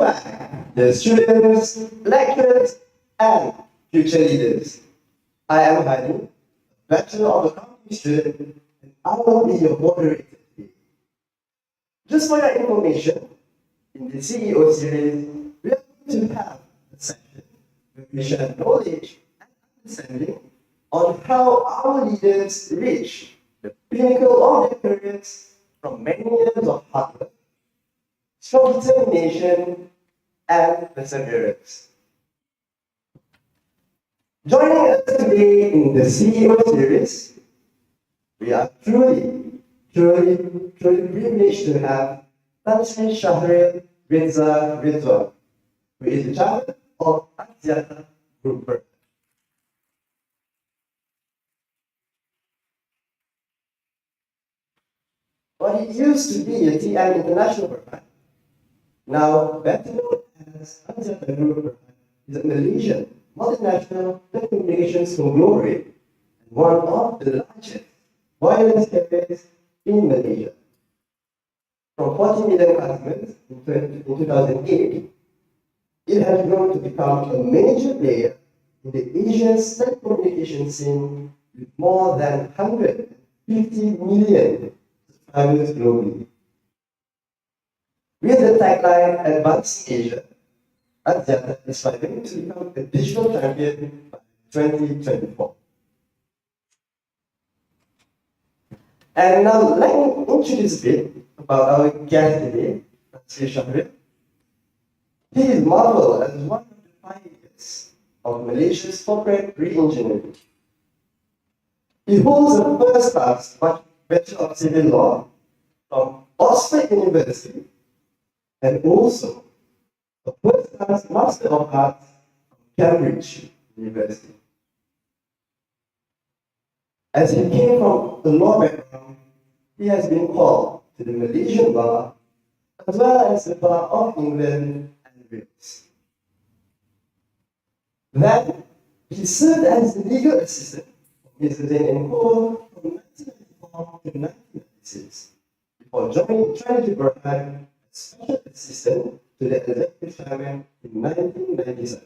back, dear students, lecturers, and future leaders. I am Hani, Bachelor of Accounting student, and I will be your moderator today. Just for your information, in the CEO series, we are going to have a section where we share knowledge and understanding on how our leaders reach the pinnacle of their careers from many years of hard work, strong determination, and perseverance. Joining us today in the CEO series, we are truly privileged to have Tan Sri Shahril Rizza Rizwan, who is the chairman of Axiata Group Berhad. What it used to be a TM International Berhad, now better known as Axiata Group Berhad, is a Malaysian multinational telecommunications conglomerate and one of the largest wireless carriers in Malaysia. From 40 million customers in 2008, it has grown to become a major player in the Asian telecommunications scene with more than 150 million subscribers globally. With the tagline Advancing Asia, Axiata is striving to become a digital champion by 2024. And now let me introduce a bit about our guest today, Sri Shahril. He is marveled as one of the pioneers of Malaysia's corporate re-engineering. He holds a first-class Bachelor of Civil Law from Oxford University and also a first-class Master of Arts from Cambridge University. As he came from a law background, he has been called to the Malaysian bar as well as the Bar of England and Wales. Then, he served as the legal assistant of Mr. Zain & Co. from 1994 to 1996 before joining Trinity Berhad as special assistant to the executive chairman in 1997.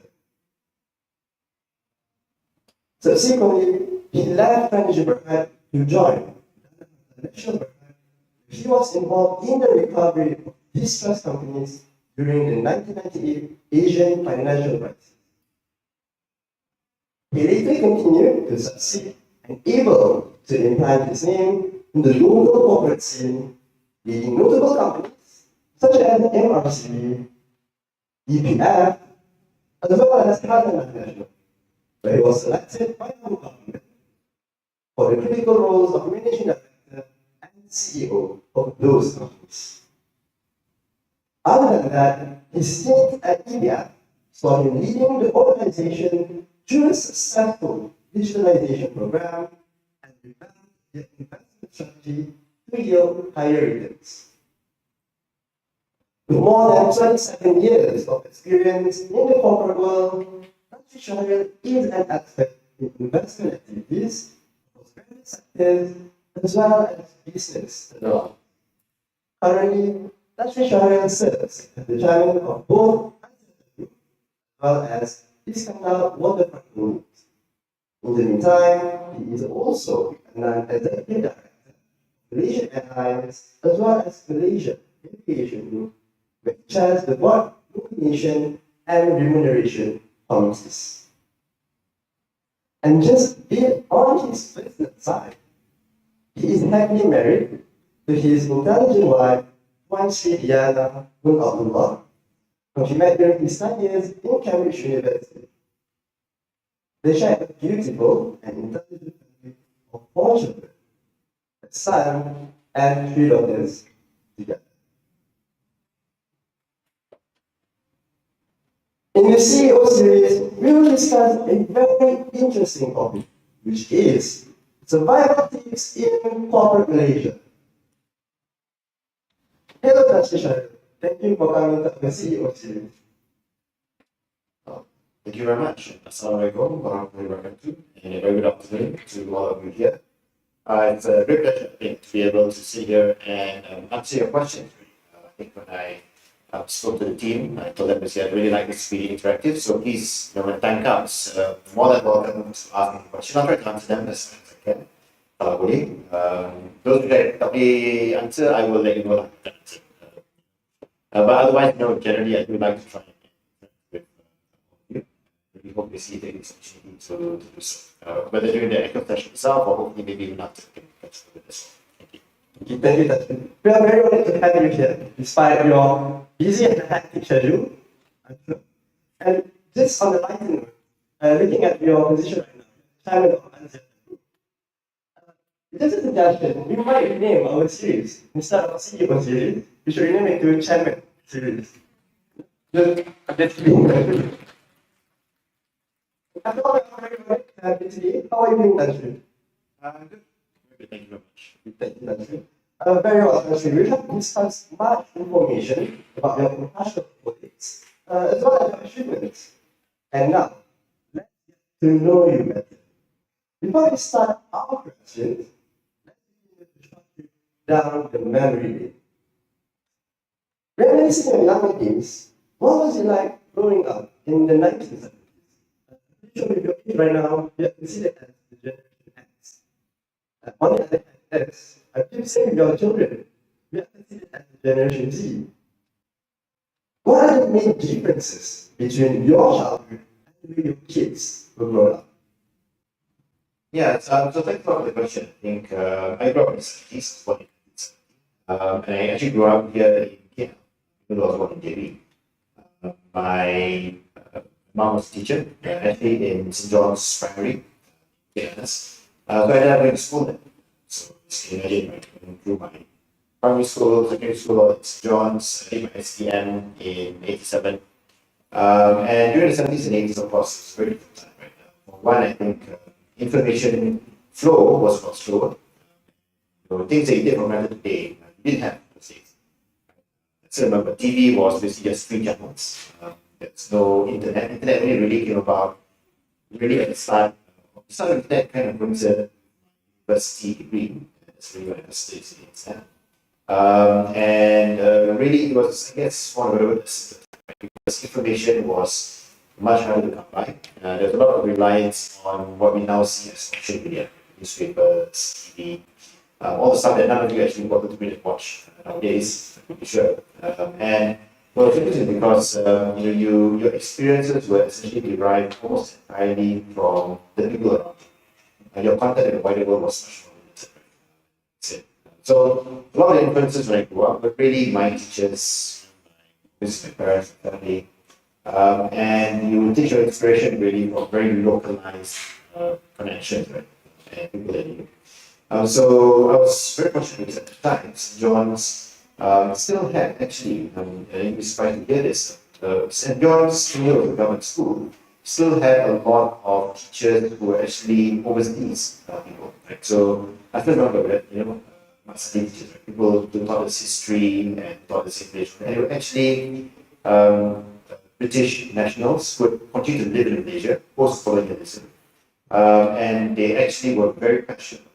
Subsequently, he left Trinity Berhad to join the National Berhad. He was involved in the recovery of distressed companies during the 1998 Asian financial crisis. He later continued to succeed and able to implant his name in the local corporate scene, leading notable companies such as MRC, EPF, as well as Harvard International, where he was selected by the government for the critical roles of managing director and CEO of those companies. Other than that, his stint at EPF saw him leading the organization through a successful digitalization program and developed their investment strategy to yield higher returns. With more than 27 years of experience in the corporate world, Dr. Shahril is an expert in investment activities across various sectors as well as business law. Currently, Dr. Shahril serves as the chairman of both Group as well as Iskandar Waterfront Group. In the meantime, he is also an executive director of Malaysian Airlines as well as Malaysia Aviation Group, where he chairs the board nomination and remuneration committees. And just on his personal side, he is happily married to his intelligent wife, Wan Sri Diana Mun Abdullah, whom he met during his studies in Cambridge University. They share a beautiful and intelligent family of 4 children, a son and 3 daughters together. In the CEO series, we will discuss a very interesting topic, which is survival tips in corporate Malaysia. Hello, Dr. Shahril. Thank you for coming to the CEO series. Thank you very much. Assalamualaikum warahmatullahi wabarakatuh, and a very good afternoon to all of you here. It's a great pleasure, I think, to be able to sit here and answer your questions. I think when I spoke to the team. I told them to say I really like this really interactive. So please, when time comes, more than welcome to ask me questions. I'll try to answer them as much as I can. Kalau boleh, those which I tak boleh answer, I will let you know lah. But otherwise, generally I do like to try and with you. We hope you see the opportunity to do so. Whether during the actual session itself or hopefully maybe even after the with this. Thank you. Okay, thank you, Dustin. We are very honored to have you here, despite your busy and hectic schedule. And just on the lighter note, looking at your position right now, chairman of Answer. Just a suggestion, we might rename our series instead of CEO series. We should rename it to Chairman series. Just that's being After all, today, how are you doing, Dustin? Good. Thank you very much. Thank you, Dustin. Very well, Dustin. We have discussed much information about your professional politics, as well as your achievements. And now, let's get to know you better. Before we start our questions, down the memory lane. Reminiscing your younger days, what was it like growing up in the 1970s? Sure, if you're kid right now, you have considered as the Generation X. On the other hand, I keep saying with your children, we are considered as the Generation Z. What are the main differences between your childhood and the way your kids were grown up? Yeah, so thanks for the question. I think I grew up in the 70s, and I actually grew up here in Kenya, even though I was born in JB. My mom was a teacher, actually in St. John's Primary, so I ended up going to school there. So you can imagine, right, going through my primary school, secondary school at St. John's, I did my STM in 87. And during the 70s and 80s, of course, it was a very different time, right? For one, I think information flow was a lot slower. Things that you take for granted today, you didn't have those days. I still remember TV was basically just 3 channels. There's no internet. Internet only really came about really at the start. The start of internet kind of brings a university degree. That's really what I studied in that. And really it was, I guess, one of the words, because information was much harder to come by. There's a lot of reliance on what we now see as social media, newspapers, TV, all the stuff that none of you actually wanted to read and watch nowadays, I'm pretty sure. And well, it's interesting because your experiences were essentially derived almost entirely from the people around you. And your contact in the wider world was much more limited. That's it. So a lot of the influences when I grew up were really my teachers, my parents, my family. And you take your inspiration really from very localized connections, right? And people that you knew. So I was very fortunate at the time. St. John's still had actually, you'd be surprised to hear this. St. John's, when was a government school, still had a lot of teachers who were actually overseas people. Right? So I still remember that, master teachers, right? People who taught us history and taught us English, and they were actually British nationals who had continued to live in Malaysia post-colonialism, and they actually were very passionate.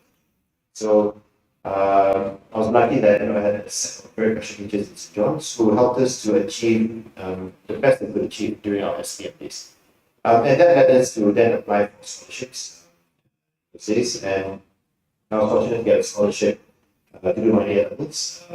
So I was lucky that I had a set of very passionate teachers in St. John's who helped us to achieve the best that we could achieve during our STM days. And that led us to then apply for scholarships overseas, and I was fortunate to get a scholarship to do my A levels. I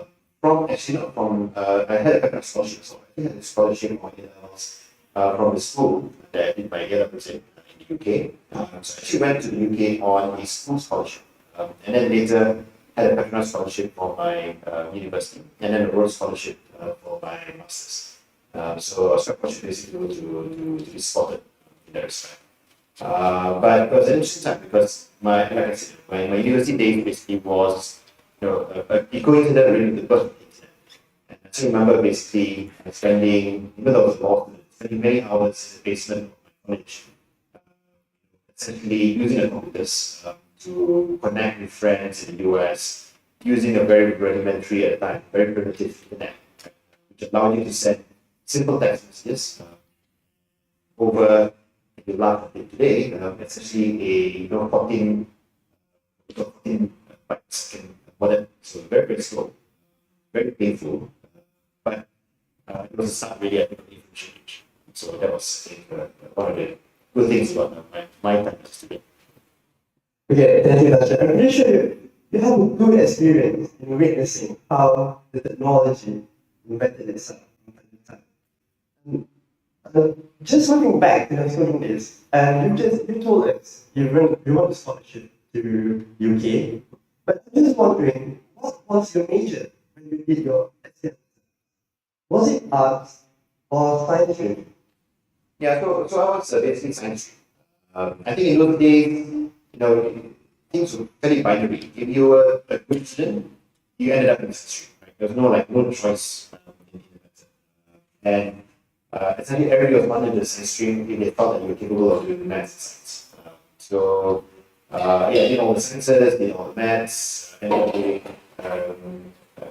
had a couple of scholarships. So I had a scholarship on A levels from the school that I did my A levels in the UK. So I actually went to the UK on a school scholarship, and then later had a patronage scholarship for my university, and then a Rhodes scholarship for my masters. So I was quite fortunate to be spotted in that respect. But it was an interesting time because like I said, my university days basically was it coincided really with the birth of the internet. And I still remember basically spending, even though I was law student, spending many hours in the basement of my college, essentially using the computers to connect with friends in the US, using a very rudimentary at the time, very primitive internet, which allowed you to send simple text messages over, if you laugh at it today, essentially a 14 byte second modem, so very, very slow, very painful. But it was a start really at the information age. So that was, I think, one of the good things about my time as a student. Okay, thank you, Dasha. I'm pretty sure you have a good experience in witnessing how the technology invented itself. Uh, just looking back to the schooling days, and you told us you want a scholarship to UK, but I'm just wondering what was your major when you did your SCM? Was it arts or science stream? Yeah, so I was basically science. I think in those days, things were fairly binary. If you were a good student, you ended up in science stream. Right? There was no choice in the matter. And essentially everybody was wanted the science stream if they felt that you were capable of doing maths and science. Yeah, did all the sciences, did all the maths, and then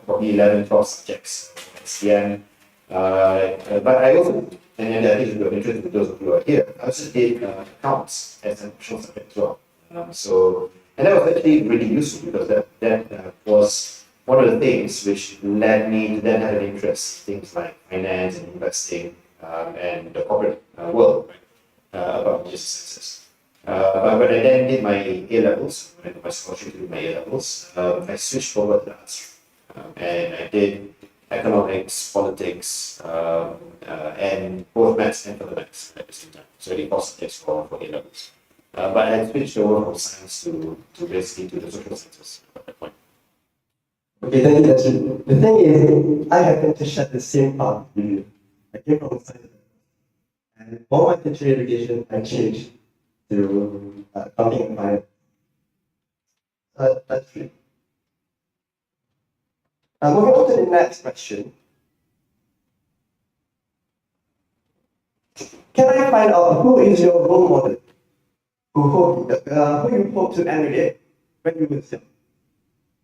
probably 11, 12 subjects for SCM. But I also, and I think it's of interest to those of you who are here, I also did accounts as an optional subject as well. And that was actually really useful because that was one of the things which led me to then have an interest in things like finance and investing and the corporate world, right, about business sciences. But when I then did my A levels, when I got my scholarship to do my A levels, I switched over to the arts. And I did economics, politics, and both maths and mathematics at the same time. So I did politics for A levels. But I switched over from science to basically to the social sciences at that point. Okay, thank you, Dasha. The thing is, I happen to share the same path with you. I came from science, and all my tertiary education I changed to accounting and finance. That's true. Moving on to the next question. Can I find out who is your role model? Who you hope to emulate when you were young?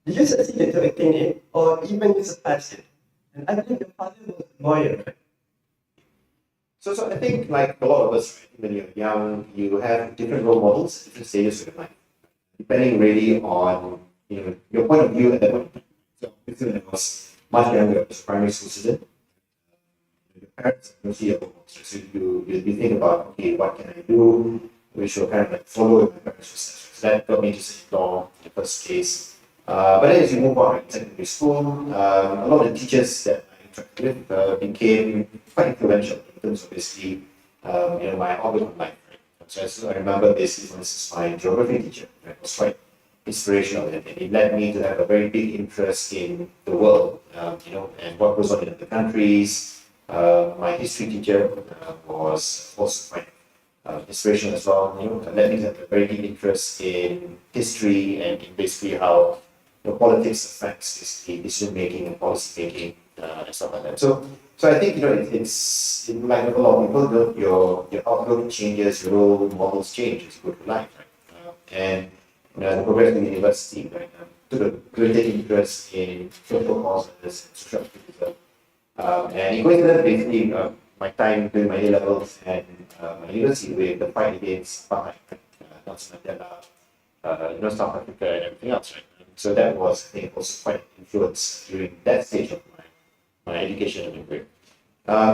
Did you succeed to attain it, or even you surpassed it? And I believe your father was a lawyer, right? So I think like a lot of us, right, when you're young, you have different role models, different stages of your life, depending really on your point of view at that point. So when I was much younger, I was a primary school student. Your parents don't see your role models, so you think about, okay, what can I do? Which will kind of like follow in my parents' footsteps. So that got me interested in law in the first place. But then as you move on in secondary school, a lot of the teachers that I interacted with became quite influential in terms of basically my outlook on life. Right? So I remember basically, for instance, my geography teacher, right, was quite inspirational, and it led me to have a very big interest in the world, and what goes on in other countries. My history teacher was also quite inspirational as well. Led me to have a very deep interest in history and in basically how politics affects basically decision making and policy making and stuff like that. So I think it's like with a lot of people, your outlook changes, your role models change as you go through life, right? And as I progressed in university, right, took a great interest in social causes and social activism. And it coincided basically my time doing my A levels and my university with the fight against apartheid, Nelson Mandela, South Africa and everything else, right? So that was, I think, also quite influenced during that stage of my education and my career.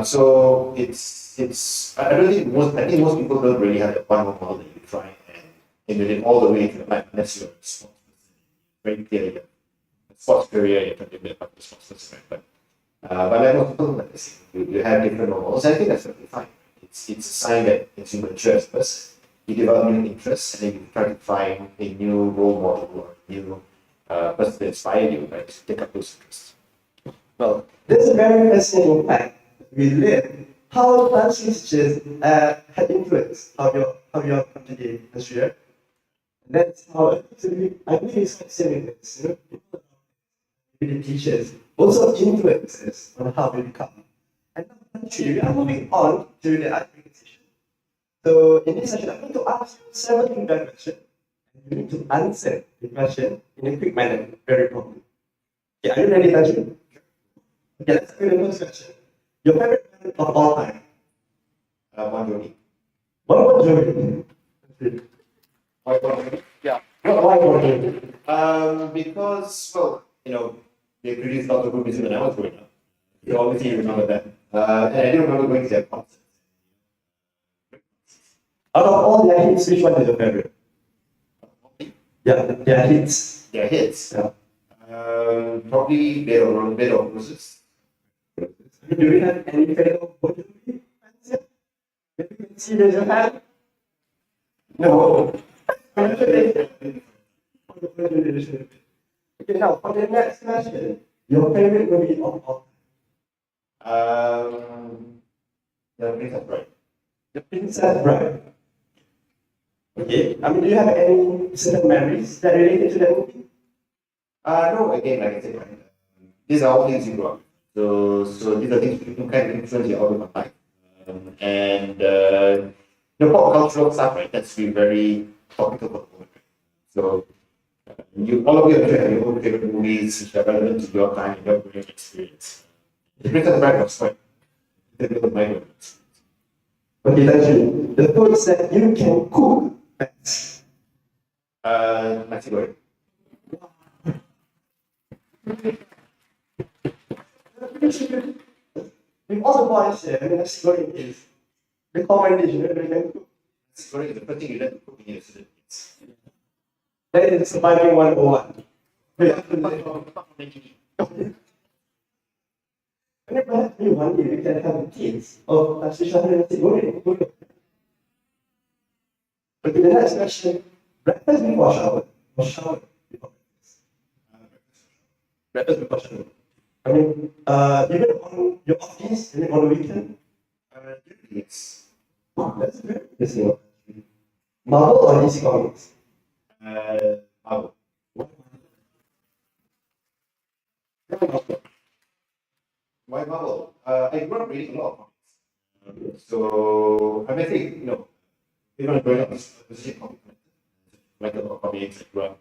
So I don't think I think most people don't really have that one role model that you try and emulate all the way to the life unless you're a sports person. Very clearly, a sports career, you're trying to be a sports person, right? But like most people, like I say, you have different role models, and I think that's perfectly fine. It's a sign that as you mature as a person, you develop new interests, and then you try to find a new role model or a new person to inspire you, right? To take up those interests. Well, this is a very fascinating fact. We learned how dance teachers had influenced how you come to the industry. That's how I believe it's quite similar. People, the teachers also influences on how we become. And actually, we are moving on to the icebreaker session. So in this session, I'm going to ask you 7 feedback questions. You need to answer the question in a quick manner, very promptly. Okay, are you ready, Tanju? Okay, let's go to the first question. Your favorite band of all time? Bon Jovi. What Jovi? Why Bon Jovi? Yeah. Why Jovi? Because, well, they produced lots of good music when I was growing up. You obviously remember that. And I do remember going to their concert. Out of all their hits, which one is your favorite? Yeah, their hits. Their hits. Yeah. Probably Bed of Roses. Do you have any fellow Bon Jovi fans here? Maybe you can see raise your hand. No. Okay, now for the next question, your favorite movie of all The Princess Bride. The Princess Bride. Okay, I mean, do you have any certain memories that related to that movie? No, again, like I said, right, these are all things you grew up with. So these are things you kind of influence your outlook on life. Pop cultural stuff, right? That's been very topical for the moment. Right? So, all of you have your own favorite movies which are relevant to your time and your growing experience. The Princess Bride was quite difficult of my growing experience. Okay, thank you. The foods that you can cook best. Nasi goreng. With all the boys here, I mean, nasi goreng is the common dish, you know, that you can cook. Nasi goreng is the first thing you learn to cook in your student kids. That is surviving 101. Yeah. And then perhaps maybe one day we can have a taste of nasi goreng. Okay, the next question. Breakfast before shower or shower before breakfast? Breakfast before shower. I mean, even on your off days, even on the weekend? Yes. Wow, that's very interesting. Marvel or DC Comics? Marvel. Why Marvel? I grew up reading a lot of comics. So, I think, even growing up, especially comics, like a lot of comics, I grew up.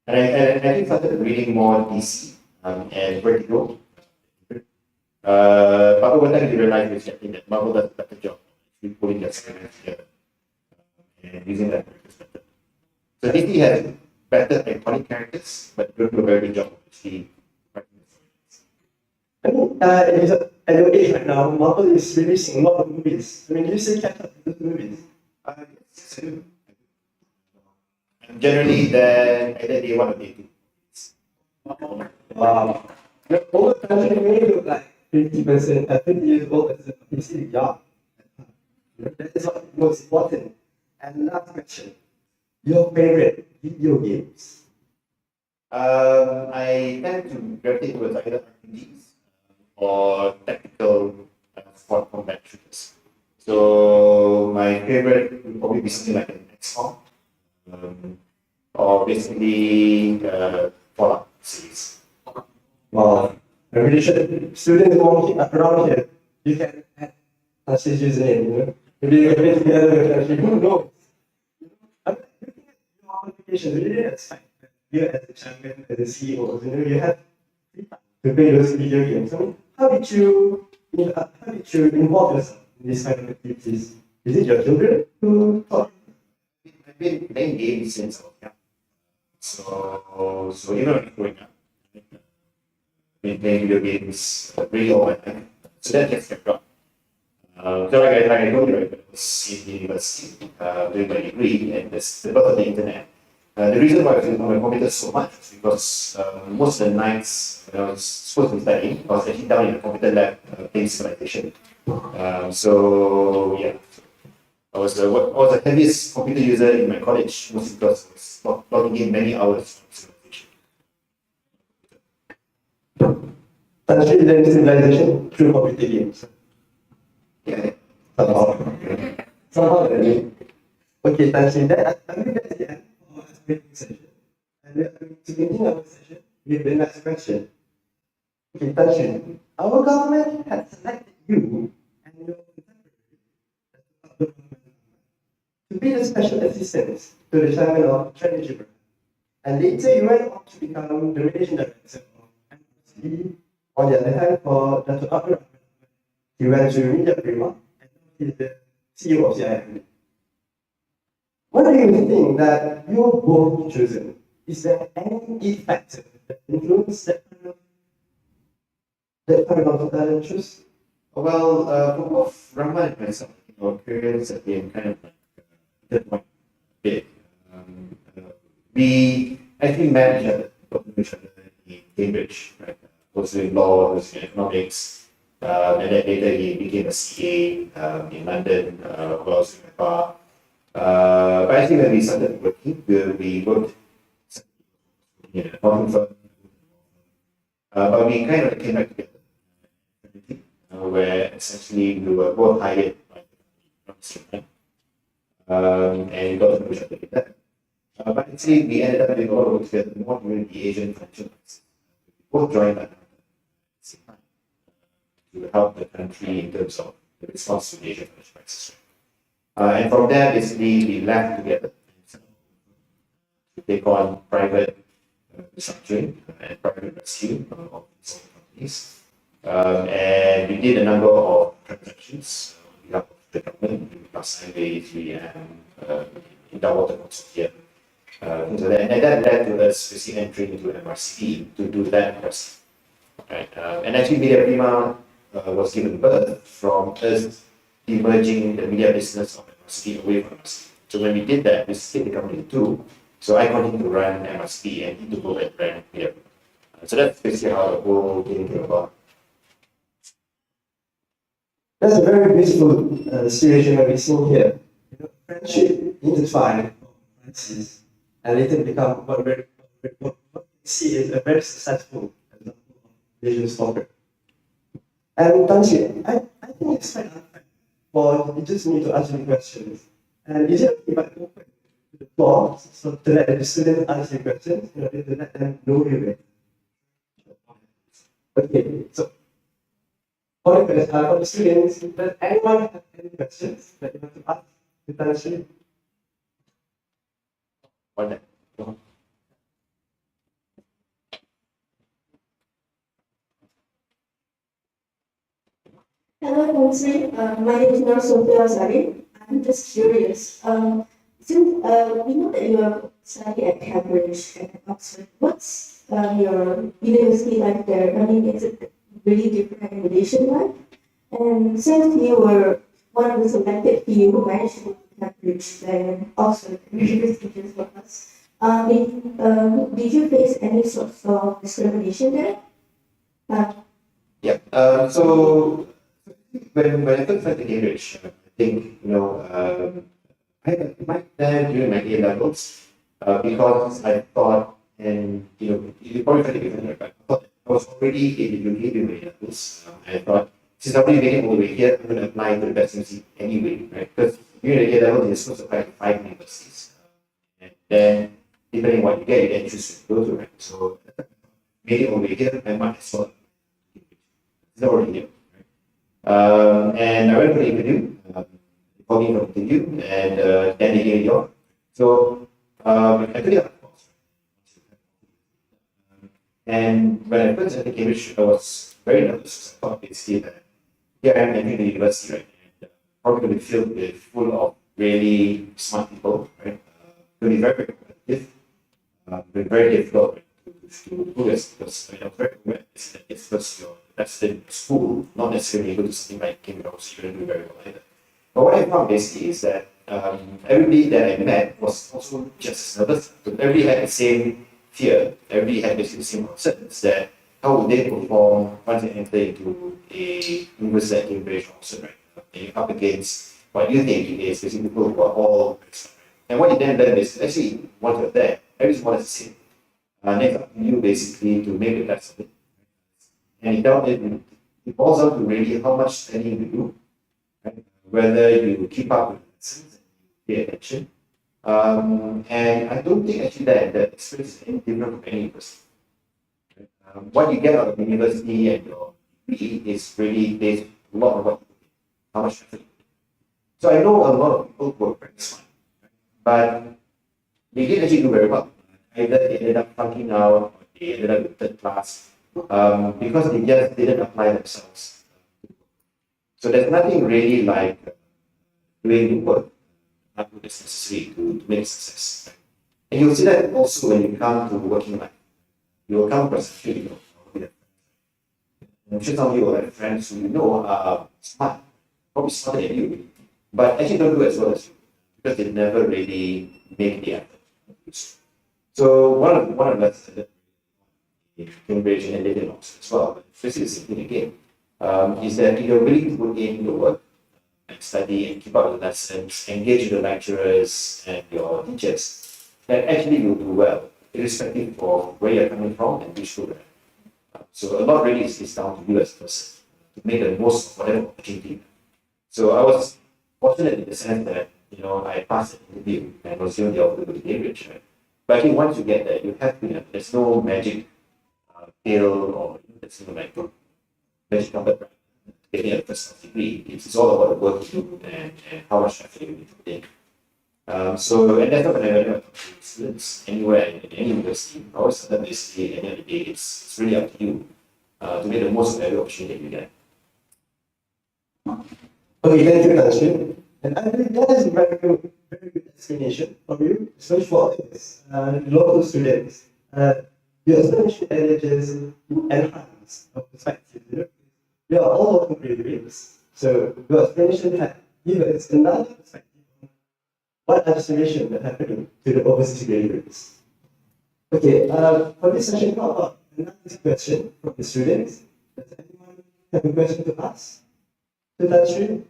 And I think started reading more DC and Vertigo. But over time, you realize that Marvel does a better job of pulling their stories together and using that perspective. So DC has better iconic characters, but don't do a very good job of actually writing the stories. I mean, at your age right now, Marvel is releasing a lot of movies. I mean, do you still catch up with those movies? Yes, I do. And generally, then either day one or day two. Wow. The older country may look like 50%, 50 years old, as you still young. That is what is most important. And last question, your favorite video games? I tend to gravitate towards either RPGs or tactical sport combat shooters. So my favorite would probably be something like an XCOM, or basically Fallout series. Wow. I'm really sure students walking around here, you can add Ashish's username, you know? Maybe you can get together with Ashish, who knows? I'm looking at your qualifications, really expect that you as a champion, as a CEO, you have free time to play those video games. I mean, how did you involve yourself in these kind of activities? Is it your children who taught you? I've been playing games since I was young. So even when I was growing up, I've been playing video games really all my life. So that gets kept up. So like I told you, right, when I was in university doing my degree, and this because of the internet. The reason why I was on my computer so much was because most of the nights when I was supposed to be studying, I was actually down in the computer lab playing civilization. So yeah, I was the heaviest computer user in my college, mostly because I was logging in many hours of civilization. Actually, learned civilization through computer games. Yeah. Somehow, really. Okay, thank you. I think that's the end of our speaking session. And we are going to begin our session with the next question. Okay, thank you. Our government has selected you and your contemporary to be the special assistant to the chairman of Strategy Program. And later you went on to become the managing director of MRC. On the other hand, for Dr. Abdul Rahman, he went to Media Prima and now he's the CEO of CIM. What do you think that you're both chosen? Is there any key factor that influence that kind of that kind of interest? Well, for both Rahman and myself, our careers have been kind of like intertwined a bit. Uh, we actually met each other in Cambridge, right? Was doing law, was in economics, and then later he became a CA in London, while I was in my bar. But I think when we started working, we worked in a accounting firm, but we kind of came back together, where essentially we were both hired by the company, and we got to know each other with that. But actually, we ended up doing a lot of work together more during the Asian financial crisis. We both joined that at the same time to help the country in terms of the response to the Asian financial crisis. And from there, basically, we left together to take on private restructuring and private rescue of these companies. And we did a number of transactions on behalf of the government, in Plus Highways, in the water consortium, things like that. And that led to us basically entering into MRCP to do that first. Right? And actually, Media Prima was given birth from us emerging the media business of MRCP away from us. So when we did that, we split the company in two. So I continued to run MRCP and he took over and ran Media Prima. So that's basically how the whole thing came about. That's a very beautiful situation that we see here. You know, friendship intertwined crisis and later become what we see is a very successful example of Asian story. And Tanshi, I think it's quite unfair for you just need to ask me questions. And you just keep it open to the floor so to let the students ask you questions in order to let them know you. Okay, so for the students, does anyone have any questions that you want to ask to Tanshi? One. Hello, Kongsi. My name is Nur Sophia Zari. I'm just curious. Since we know that you are studying at Cambridge and at Oxford, what's your university life there? I mean, is it really different in Malaysian life? And since you were one of the selected few who managed to go to Cambridge and Oxford, very prestigious for us, did you face any sort of discrimination there? Yeah. So when I first went to Cambridge, I think I had my plan during my A levels because I thought, and you probably find it different, but I thought I was already in the UK during my A levels. I thought since I'm already making all the way here, I'm going to apply to the best university anyway, right? Because during the A levels, you're supposed to apply to 5 universities, and then depending on what you get, you can choose to go to, right? So made it all the way here, I might as well. It's already here. And I went for the interview, called me for the interview, and then they gave me the offer. So I took it up, of course. And when I first entered Cambridge, I was very nervous. I thought basically that here I am entering the university, right? And probably going to be filled with full of really smart people, right? Going to be very, very competitive, very difficult right, to do this because I was very aware that it's because you're that's in school, not necessarily able to something like Cambridge, you're going to do very well either. But what I found basically is that everybody that I met was also just as nervous. So everybody had the same fear, everybody had basically the same concerns that how would they perform once they enter into a university like Cambridge or Oxford, right? And you're up against what you think is basically people who are all very smart. And what you then learn is actually once you're there, everyone is the same. And it's up to you basically to make the best of it. And it boils down to really how much studying you do, right? Whether you keep up with the lessons and you pay attention. And I don't think actually that experience is any different from any university. Right? What you get out of university and your degree is really based a lot on what you do, how much effort you put. So I know a lot of people who are very smart, right? But they didn't actually do very well. Either they ended up flunking out or they ended up with third class. Because they just didn't apply themselves. So there's nothing really like doing the work that is necessary to make success. Right? And you'll see that also when you come to working life. You'll come across a few people. I'm sure some of you will have friends who you know are smart, probably smarter than you, but actually don't do as well as you because they never really make the effort. So one of the lessons that in Cambridge and later in Oxford as well, but this is the same thing again, is that you're willing to put in the work and study and keep up with the lessons, engage with the lecturers and your teachers, then actually you'll do well, irrespective of where you're coming from and which school you're at. So a lot really is down to you as a person to make the most of whatever opportunity. So I was fortunate in the sense that I passed the interview and was given the opportunity to go to Cambridge, right? But I think once you get there, you have to. There's no magic pill or there's no like magic number getting a first class degree. It's all about the work you do and how much effort you need to put in. And that's not whenever I talk to students anywhere in any university. I always tell them basically at the end of the day, it's really up to you to make the most of every opportunity that you get. Okay, thank you, Tanshi. And I believe that is a very good explanation from you, especially for us, local students. Your explanation engages enhance our perspective. We are all local graduates, so your explanation had given us another perspective on what observation that happened to the overseas graduates. Okay, for this session, how about another question from the students? Does anyone have a question to ask to Tanshi?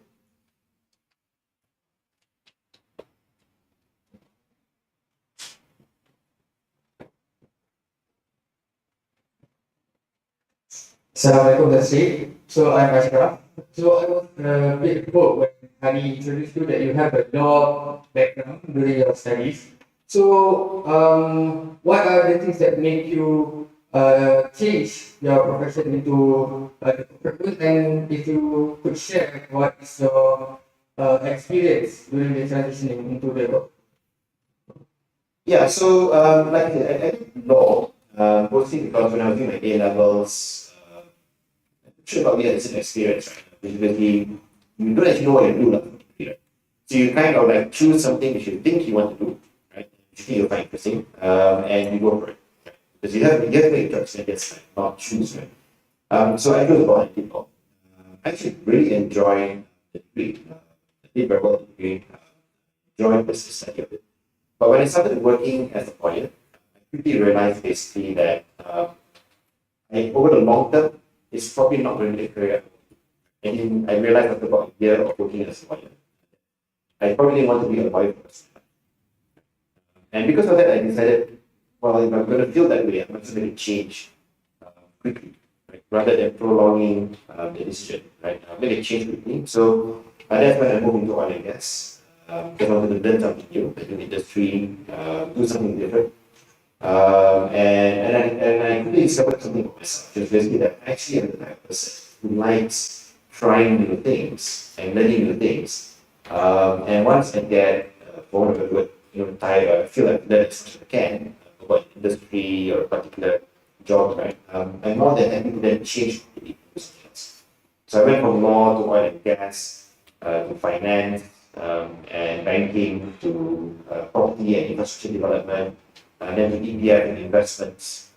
Assalamualaikum Tasri. So I'm Ashraf. So I was a bit bored when Hani introduced you that you have a law background during your studies. So what are the things that make you change your profession into the corporate world? And if you could share what is your experience during the transitioning into the law? Yeah, so like I said, I did law, mostly because when I was doing my A levels, I'm sure about me had the same experience, right? Basically, you don't actually know what you do, right? So you kind of like choose something which you think you want to do, right? You think you'll find interesting, and you go for it, right? Because you have to make choices, I guess, like, not choose, right? So I chose law and did law. I actually really enjoyed the degree. I did very well in the degree. Enjoyed the study of it. But when I started working as a lawyer, I quickly realized basically that over the long term, it's probably not going to be a career. And I realized after about a year of working as a lawyer, I probably didn't want to be a lawyer first. And because of that, I decided, well, if I'm going to feel that way, I'm just going to change quickly, right? Rather than prolonging the decision, right? I'm going to change quickly. So that's when I moved into oil and gas. Because I wanted to learn something new, a new industry, do something different. And I quickly discovered something about myself, which is basically that actually I'm the type of person who likes trying new things and learning new things. And once I get, for want of a word, tired, I feel like learn as much as I can about industry or a particular job, right? I'm more than happy to then change completely to something else. So I went from law to oil and gas, to finance, and banking, to property and infrastructure development, and then to ETF and investments.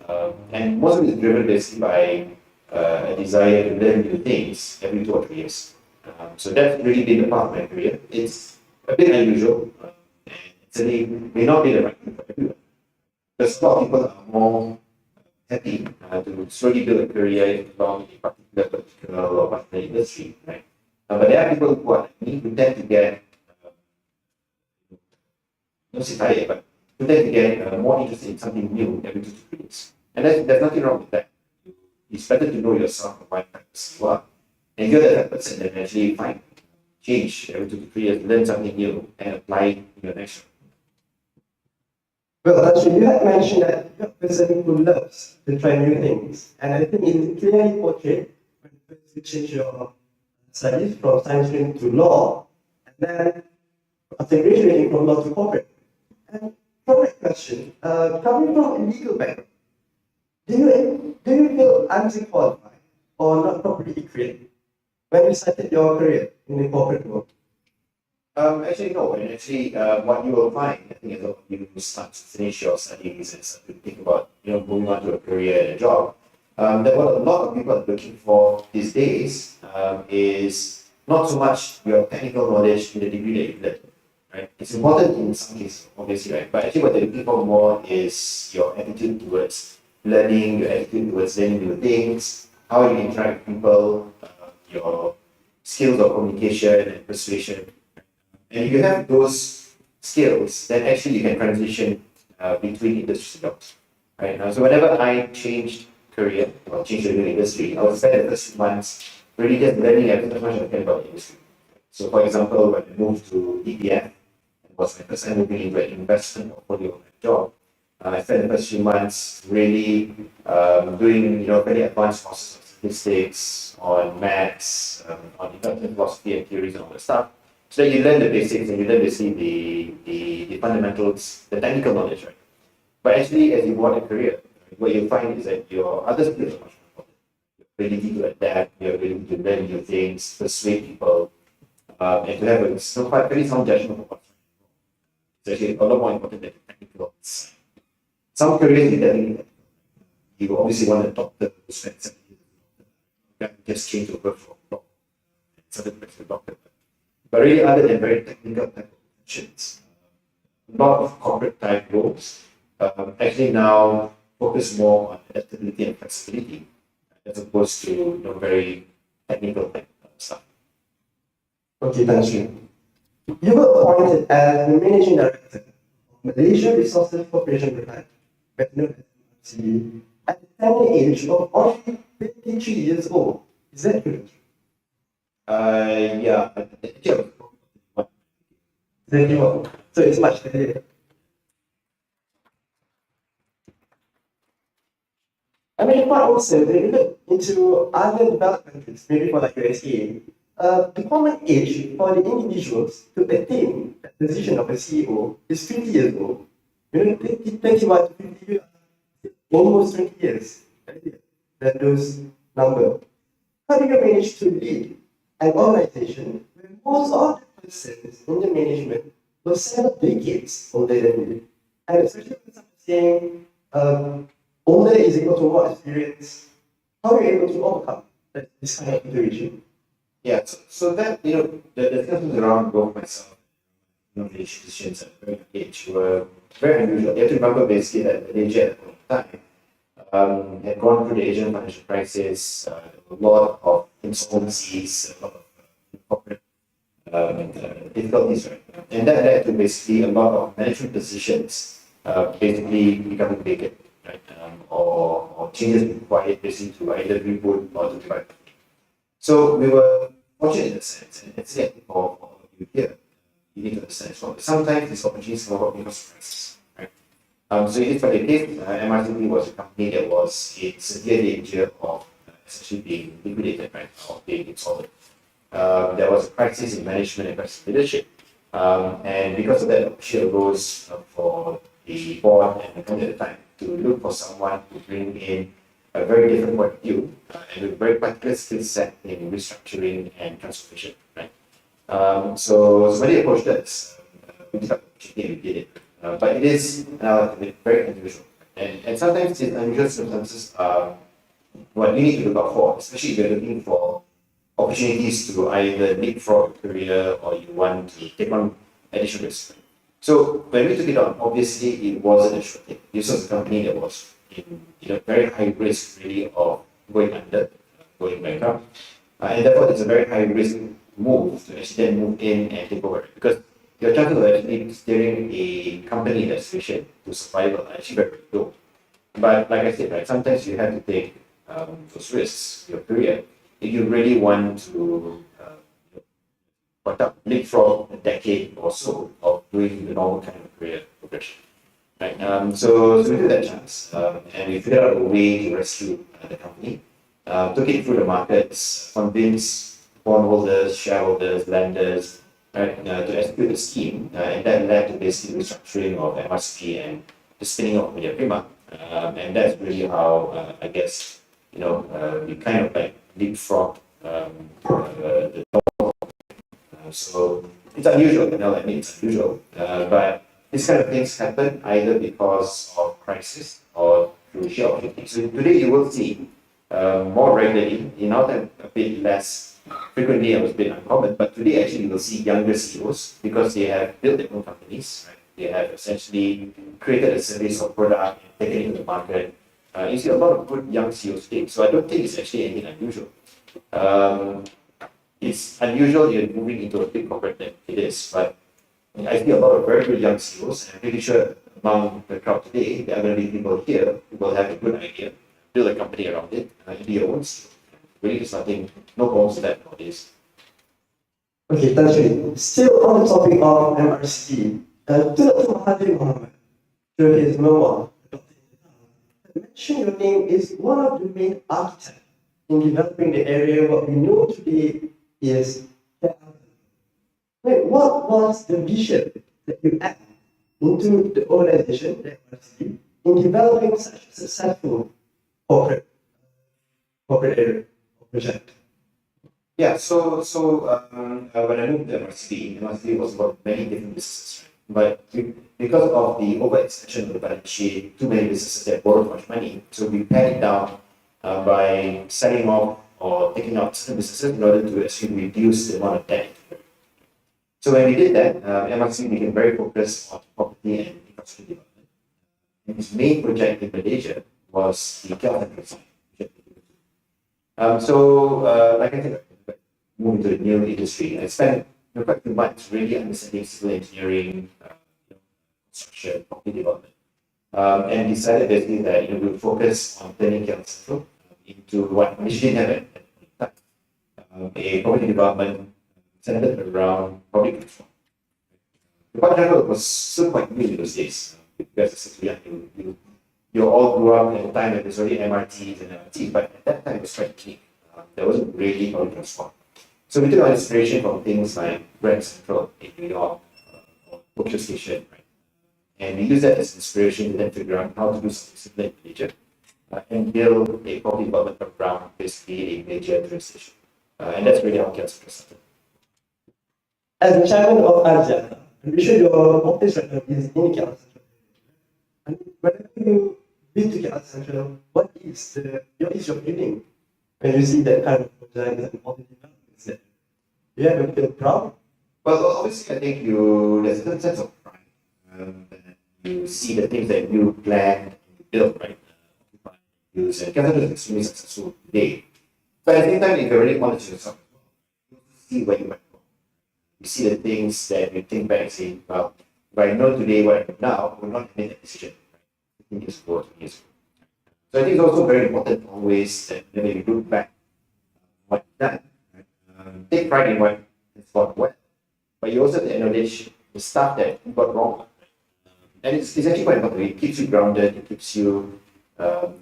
And most of it is driven basically by a desire to learn new things every 2 or 3 years. So that's really been the path of my career. It's a bit unusual, and it certainly may not be the right thing for everyone. Because a lot of people are more happy to slowly build a career along a particular vertical or particular industry, right? But there are people who are like me who tend to get, not say tired, but who tend to get more interested in something new every 2 to 3 years. And there's nothing wrong with that. It's better to know yourself and what type of person you are. And if you're that type of person, then actually find change every 2 to 3 years, learn something new and apply it in your next job. Well, actually, you had mentioned that you're a person who loves to try new things, and I think it's clearly portrayed when you change your studies from science stream to law, and then after graduating from law to corporate. And corporate question, coming from a legal background, do you feel underqualified or not properly equipped when you started your career in the corporate world? Actually, no. And actually, what you will find, I think, as you start to finish your studies and start to think about, moving on to a career and a job, that what a lot of people are looking for these days is not so much your technical knowledge in the degree that you learn, right? It's important in some cases, obviously, right? But actually what they're looking for more is your attitude towards learning, your attitude towards learning new things, how you interact with people, your skills of communication and persuasion. And if you have those skills, then actually you can transition between industries and jobs. Right now, so whenever I changed career or changed to a new industry, I would spend the first few months really just learning as much as I can about the industry. So, for example, when I moved to EPF, it was my first time moving into an investment portfolio job. I spent the first few months really doing, very advanced courses of statistics, on maths, on investment philosophy and theories and all that stuff. So that you learn the basics and you learn basically the fundamentals, the technical knowledge, right? But actually, as you go on a career, what you find is that your other skills are much more important. Your ability to adapt, your ability to learn new things, persuade people, and to have a quite very sound judgment of what's right. It's actually a lot more important than the technical side. Some careers you definitely you obviously want a doctor who spent 7 years. You can just change over from law and certain to doctor. But really, other than very technical type of positions, a lot of corporate type roles actually now focus more on adaptability and flexibility as opposed to very technical type of stuff. Okay, thank you. You were appointed as the Managing Director of Malaysia Resources Corporation Berhad, better known as MRC, at the tender age of only 23 years old. Is that true? Yeah, actually, 31. So it's much earlier. I mean, quite also, when you look into other developed countries, maybe for like USA, the common age for the individuals to attain the position of a CEO is 20 years old. 21 to 50 years, almost 20 years earlier than those numbers. How do you manage to lead an organization where most of the persons in the management were several decades older than you? And especially when someone saying, older is equal to more experience. How are you able to overcome this kind of situation? yeah. So that the discussions around both myself, and decisions at a very young age were very unusual. You have to remember basically that Malaysia at the time had gone through the Asian financial crisis. There were a lot of insolvencies, a lot of corporate difficulties, right? And that led to basically a lot of management positions basically becoming vacant, right? Or changes required basically to either reboot or to divide. So we were fortunate in that sense, and it's yet for you here, you need to understand as well. Sometimes these opportunities come about because of crisis, right? So in the case, MRCP was a company that was in severe danger of essentially being liquidated, right, or being insolvent. There was a crisis in management and crisis in leadership. And because of that, the opportunity arose for the board and the company at the time to look for someone to bring in a very different point of view and with a very particular skill set in restructuring and transformation, right? So somebody approached us, we took the opportunity and we did it. But it is very unusual. And sometimes in unusual circumstances, what you need to look out for, especially if you're looking for opportunities to either leapfrog your career or you want to take on additional risk. So when we took it on, obviously it wasn't a sure thing. This was a company that was in very high risk really of going under, going bankrupt. And therefore it's a very high risk move to actually then move in and take over. Because your chances of actually steering a company that's mission to survival are actually very low. But like I said, right, sometimes you have to take those risks, your career, if you really want to leapfrog a decade or so of doing the normal kind of career progression. Right? So we took that chance and we figured out a way to rescue the company, took it through the markets, convinced bondholders, shareholders, lenders, right, to execute the scheme, and that led to basically restructuring of MRCP and the spinning of Media Prima. And that's really how I guess we kind of like leapfrog the so it's unusual, I mean it's unusual, but these kind of things happen either because of crisis or through sheer opportunity. So today you will see more regularly. In our time, a bit less frequently, it was a bit uncommon, but today actually you'll see younger CEOs because they have built their own companies, right? They have essentially created a service or product and taken it to the market. You see a lot of good young CEOs today, so I don't think it's actually anything unusual. It's unusual in moving into a big corporate that it is, but I see a lot of very good young CEOs, and I'm pretty sure among the crowd today, there are going to be people here who will have a good idea, build a company around it, and do your own stuff. Really, there's nothing, no problems with that nowadays. Okay, Tan Sri, still on the topic of MRC, Dr. Mahathir Mohamad, through his memoir, mentioned your name is one of the main architects in developing the area what we know today is what was the vision that you added into the organization, the MRC, in developing such a successful corporate area or project? Yeah, when I moved to MRC was about many different businesses, right? But because of the overextension of the balance sheet, too many businesses that borrowed too much money, so we pared it down by selling off or taking out certain businesses in order to actually reduce the amount of debt. So when we did that, MRC became very focused on property and infrastructure development. And its main project in Malaysia was the Kel Central site. Like I said, moving to the new industry, I spent quite a few months really understanding civil engineering, construction, property development, and decided basically that we'll focus on turning Kel Central into what Malaysia didn't have at the time, a property development centered around public transport. The public transport was still quite new in those days because essentially you all grew up at a time that there's already MRTs and LRTs, but at that time it was quite unique. There wasn't really public transport. So we took our inspiration from things like Grand Central in New York or Tokyo Station, right? And we used that as inspiration to then figure out how to do something similar in Malaysia and build a property development around basically a major train station. And that's really how Kel Central started. As the chairman of ARJA, I'm sure your office right now is in Kel Central. And whenever you been to Kel Central, what is your feeling when you see that kind of project and all the developments there? Do you ever feel proud? Well, obviously, I think there's a certain sense of pride. That you see the things that you planned and you built, right? And Canada is extremely successful today. But at the same time, if you really monitor yourself, you see where you went wrong. You see the things that you think back and say, well, if I know today what I know now, I would not have made that decision, right? 15 years ago, 20 years ago. So I think it's also very important always that when you look back what you've done, right? Take pride in what has gone well, but you also have to acknowledge the stuff that you got wrong. And it's actually quite important. It keeps you grounded, it keeps you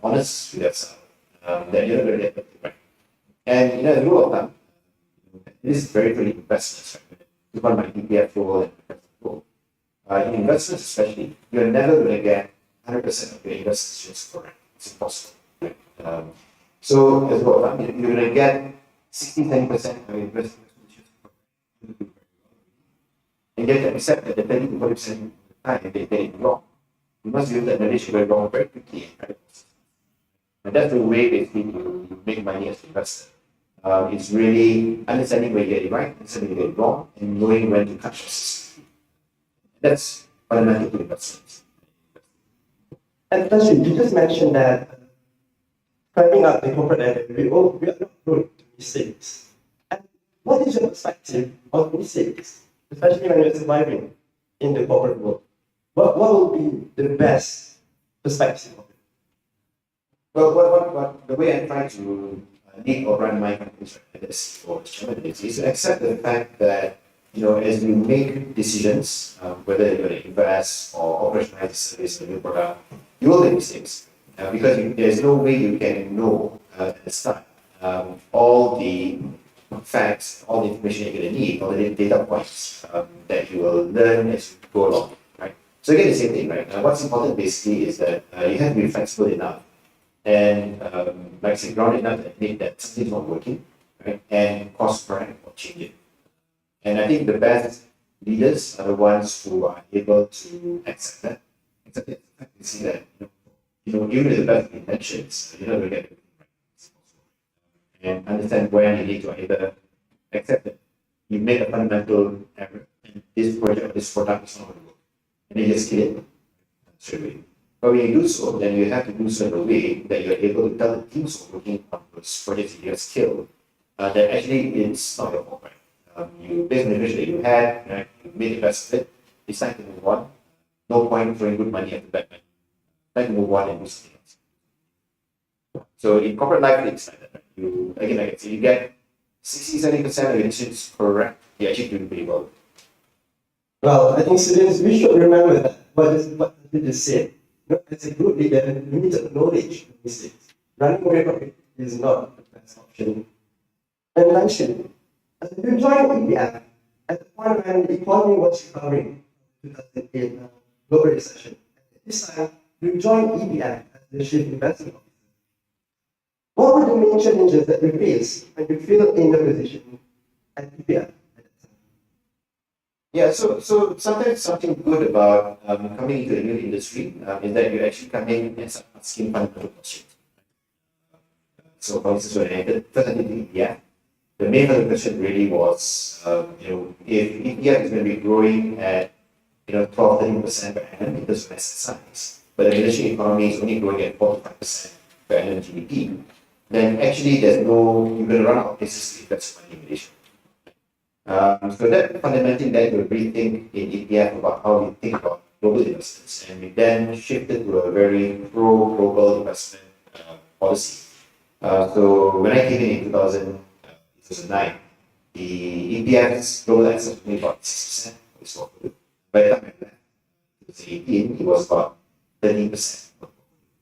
honest with yourself, that you're not going to get everything right. And as a rule of thumb, this is very good investments, right? You want my EPF role and role. In investments especially, you're never going to get 100% of your investments correct. It's impossible. Right? So as a rule of thumb, you're going to get 60-70% of your investments and yet accept that the 30 to 40% of the time they get it wrong. You must use that knowledge to get it wrong very quickly. Right? And that's the way basically you make money as an investor. It's really understanding where you get it right, understanding where you get it wrong, and knowing when to cut costs. That's fundamental to investments. And plus, you just mentioned that climbing up the corporate ladder, we are not prone to mistakes. And what is your perspective on mistakes, especially when you're surviving in the corporate world? What will be the best perspective of it? Well, the way I try to lead or run my companies like this or chairman is to accept the fact that as we make decisions, whether you're going to invest or operationalize a service or a new product, you will make mistakes because there's no way you can know at the start all the facts, all the information you're going to need, all the data points that you will learn as you go along, right? So again, the same thing, right? What's important basically is that you have to be flexible enough and like I say, grounded enough to admit that something's not working, right? And course correct or change it. And I think the best leaders are the ones who are able to accept it, and see that even with the best intentions, you're not going to get everything right. and understand when you need to either accept that you made a fundamental error and this project or this product is not going to work. And you just kill it straight away. But when you do so, then you have to do so in a way that you're able to tell the teams who are working on those projects in your skill that actually it's not your fault, right? You based on the information that you had, right, you made the best of it, it's time to move on. No point throwing good money after bad money. Time to move on and do something else. So in corporate life, it's like that. Right? You again, like I said, you get 60-70% of your decisions correct, you actually do pretty well. Well, I think students, we should remember that what you just said. You know, as a group leader, you need to acknowledge mistakes. Running away from it is not the best option. And mention, as you join EPF, at the point when the economy was recovering, 2008 global recession, at this time, you join EPF as the chief investment officer. What were the main challenges that you faced when you feel in the position at EPF? Yeah, so sometimes something good about coming into a new industry is that you actually come in and start asking fundamental questions. So for instance, when I entered first into India, the main fundamental question really was, if India is going to be growing at 12-13% per annum in terms of asset size, but the Malaysian economy is only growing at 4-5% per annum GDP, then actually you're going to run out of places to invest money in Malaysia. So that fundamentally led to a rethink in EPF about how we think about global investments, and we then shifted to a very pro-global investment policy. So when I came in 2009, the EPF's global assets was only about 6% of its portfolio. By the time I left, 2018, it was about 13%.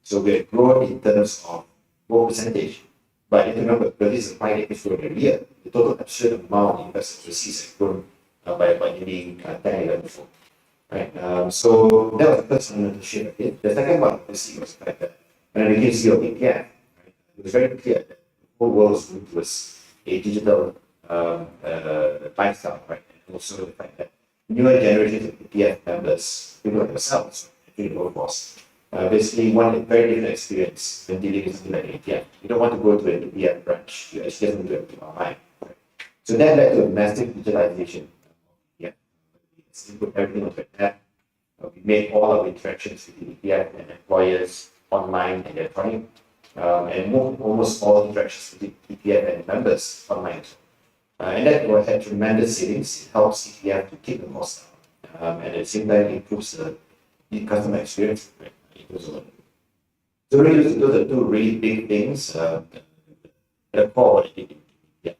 So we had grown in terms of growth percentage. But if you remember, because this is a finite case growth every year, the total absolute amount of investments overseas has grown by about nearly 10-11-fold. Right? So that was the first fundamental shift I did. The second one, obviously, was the fact that when I became CEO of EPF, right, it was very clear that the whole world was moving towards a digital lifestyle, right? And also the fact that newer generations of EPF members, people like themselves, actually the workforce, basically want a very different experience when dealing with something like ATM. You don't want to go to an ATM branch, you actually have to do everything online. Right? So that led to a massive digitalization. We put everything onto an app. We made all our interactions with the EPF and employers online and electronic, and moved almost all interactions with the EPF and members online. And that had tremendous savings. It helps EPF to keep the cost down, and at the same time improves the customer experience. Right? So really, those are two really big things at the core of what I did. Yeah.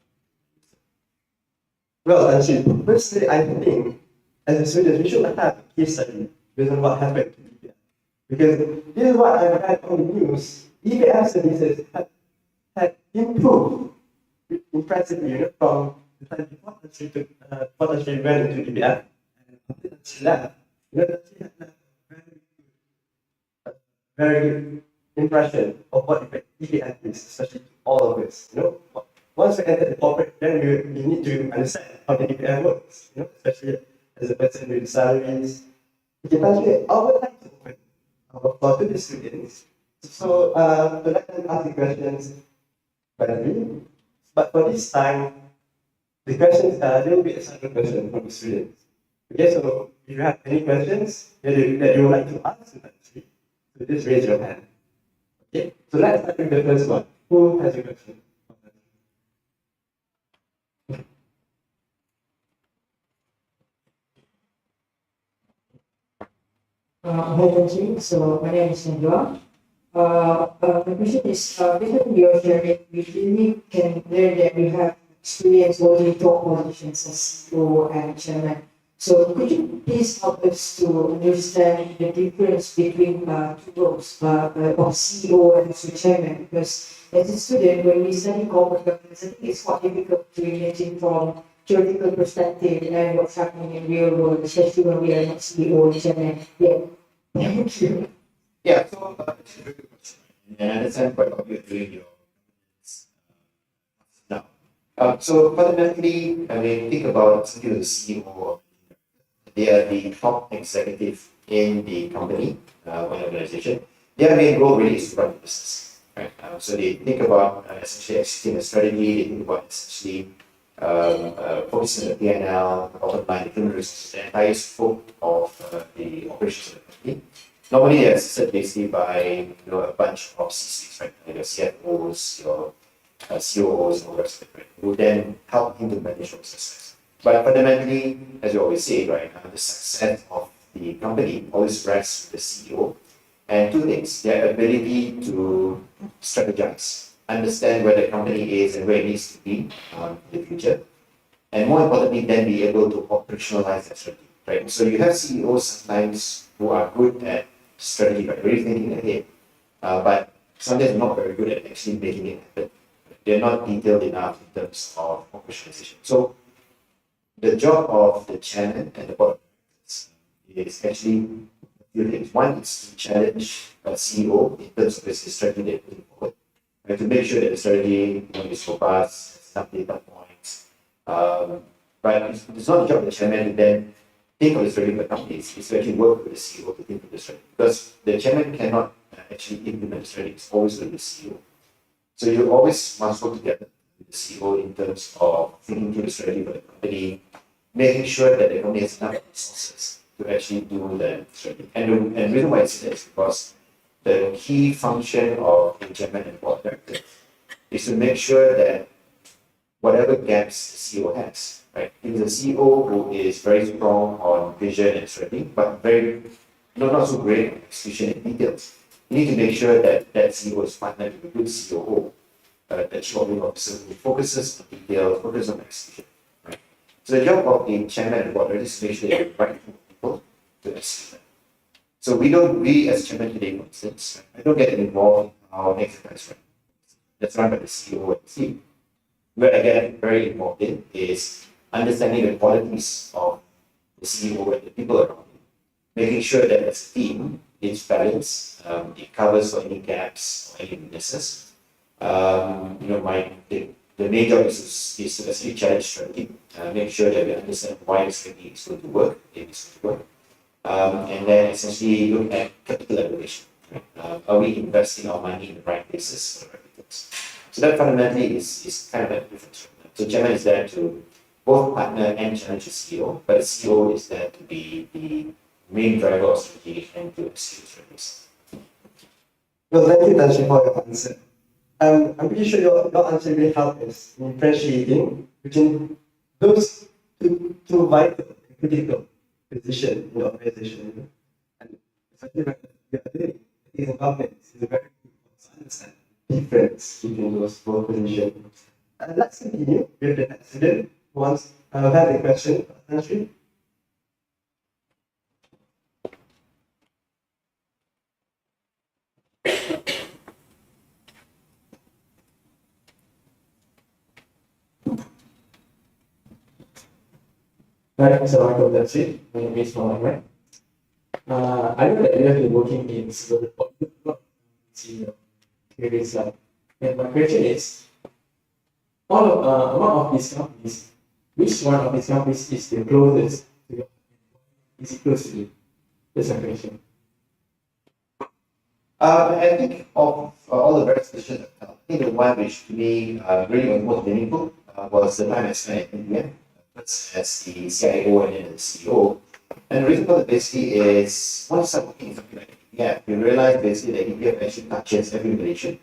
Well, actually, personally, I think as a student, we should have a case study based on what happened to EPF. Because this is what I've read on the news. EPF services had improved impressively, from the time before she went into EPF and after she left, she had left very good impression of what EPF is, especially to all of us. Once you enter the corporate, then you need to understand how the EPF works. Especially as a person with salaries. Okay, actually, I would like to open our floor to the students. So, let them ask the questions badly. But for this time, the questions there will be a sample question from the students. Okay, so if you have any questions that you would like to ask, so just raise your hand. Okay, so let's start with the first one. Who has a question? Hi, Tanji. So my name is Nandua. My question is, based on your sharing, we really can learn that we have experience holding top positions as CEO and chairman. So could you please help us to understand the difference between two roles of CEO and also chairman? Because as a student, when we study corporate governance, I think it's quite difficult to imagine from theoretical perspective and what's happening in real world, especially when we are not CEO and chairman. Yeah. Thank you. Yeah, so it's a very good question. And I understand quite what you're doing your now. So fundamentally, I mean, think about something like the CEO. They are the top executive in the company or organization. Their main role really is to run the business. right? So they think about essentially executing a strategy, they think about essentially focusing on the P&L, the bottom line, the human resources, the entire scope of the operations of the company. Normally, they're assisted basically by a bunch of C-suites, right? Like your CFOs, your COOs, and all the rest of it, right? Who then help him to manage those success. But fundamentally, as you always say, right, the success of the company always rests with the CEO. And two things: their ability to strategize, understand where the company is and where it needs to be in the future, and more importantly, then be able to operationalize that strategy, right? So you have CEOs sometimes who are good at strategy, right, really thinking ahead, but sometimes not very good at actually making it happen. They're not detailed enough in terms of operationalization. So the job of the chairman and the board of directors is actually a few things. One is to challenge a CEO in terms of his strategy that putting forward, and to make sure that the strategy is robust, has some data points. But it's not the job of the chairman to then think of the strategy for the company. It's to actually work with the CEO to think of the strategy, because the chairman cannot actually implement the strategy. It's always with the CEO. So you always must work together with the CEO in terms of thinking through the strategy for the company, making sure that the company has enough resources to actually do the strategy. And the reason why I say that is because the key function of the chairman and board of directors is to make sure that whatever gaps the CEO has, right? If it's a CEO who is very strong on vision and strategy, but not so great on execution and details, you need to make sure that that CEO is partnered with a good COO, the chief operating officer, who focuses on details, focuses on execution, right? So the job of the chairman and board is to make sure that you right people to execute that. So we as chairman today, for instance, I don't get involved in how exercise run. That's run by the CEO and the team. Where I get very involved in is understanding the qualities of the CEO and the people around him, making sure that as a team, it's balanced, it covers for any gaps or any weaknesses. The main job is to actually challenge strategy, make sure that we understand why the strategy is going to work, if it's going to work, and then essentially look at capital allocation. Right? Are we investing our money in the right places for the right things? So that fundamentally is kind of a difference. So chairman is there to both partner and challenge the CEO, but the CEO is there to be the main driver of strategy and to execute strategies. Well, thank you, Tanshi, for your answer. I'm pretty sure your answer really helped us in differentiating between those two vital, critical positions in the organization. And especially when we are doing it in government, it's very important to understand the difference between those both positions. Let's continue with the next student who wants to have a question. Tanshi? Hi, Assalamualaikum, that's it. My name is Muhammad. I know that you have been working in civil and my question is, among of these companies, which one of these companies is the closest to you? Is it close to you? That's my question. I think of all the various positions, I think the one which to me really was most meaningful was the time I spent at India, as the CIO and then the CEO. And the reason for that basically is once I'm working in something like EPF, you realize basically that EPF actually touches every Malaysian.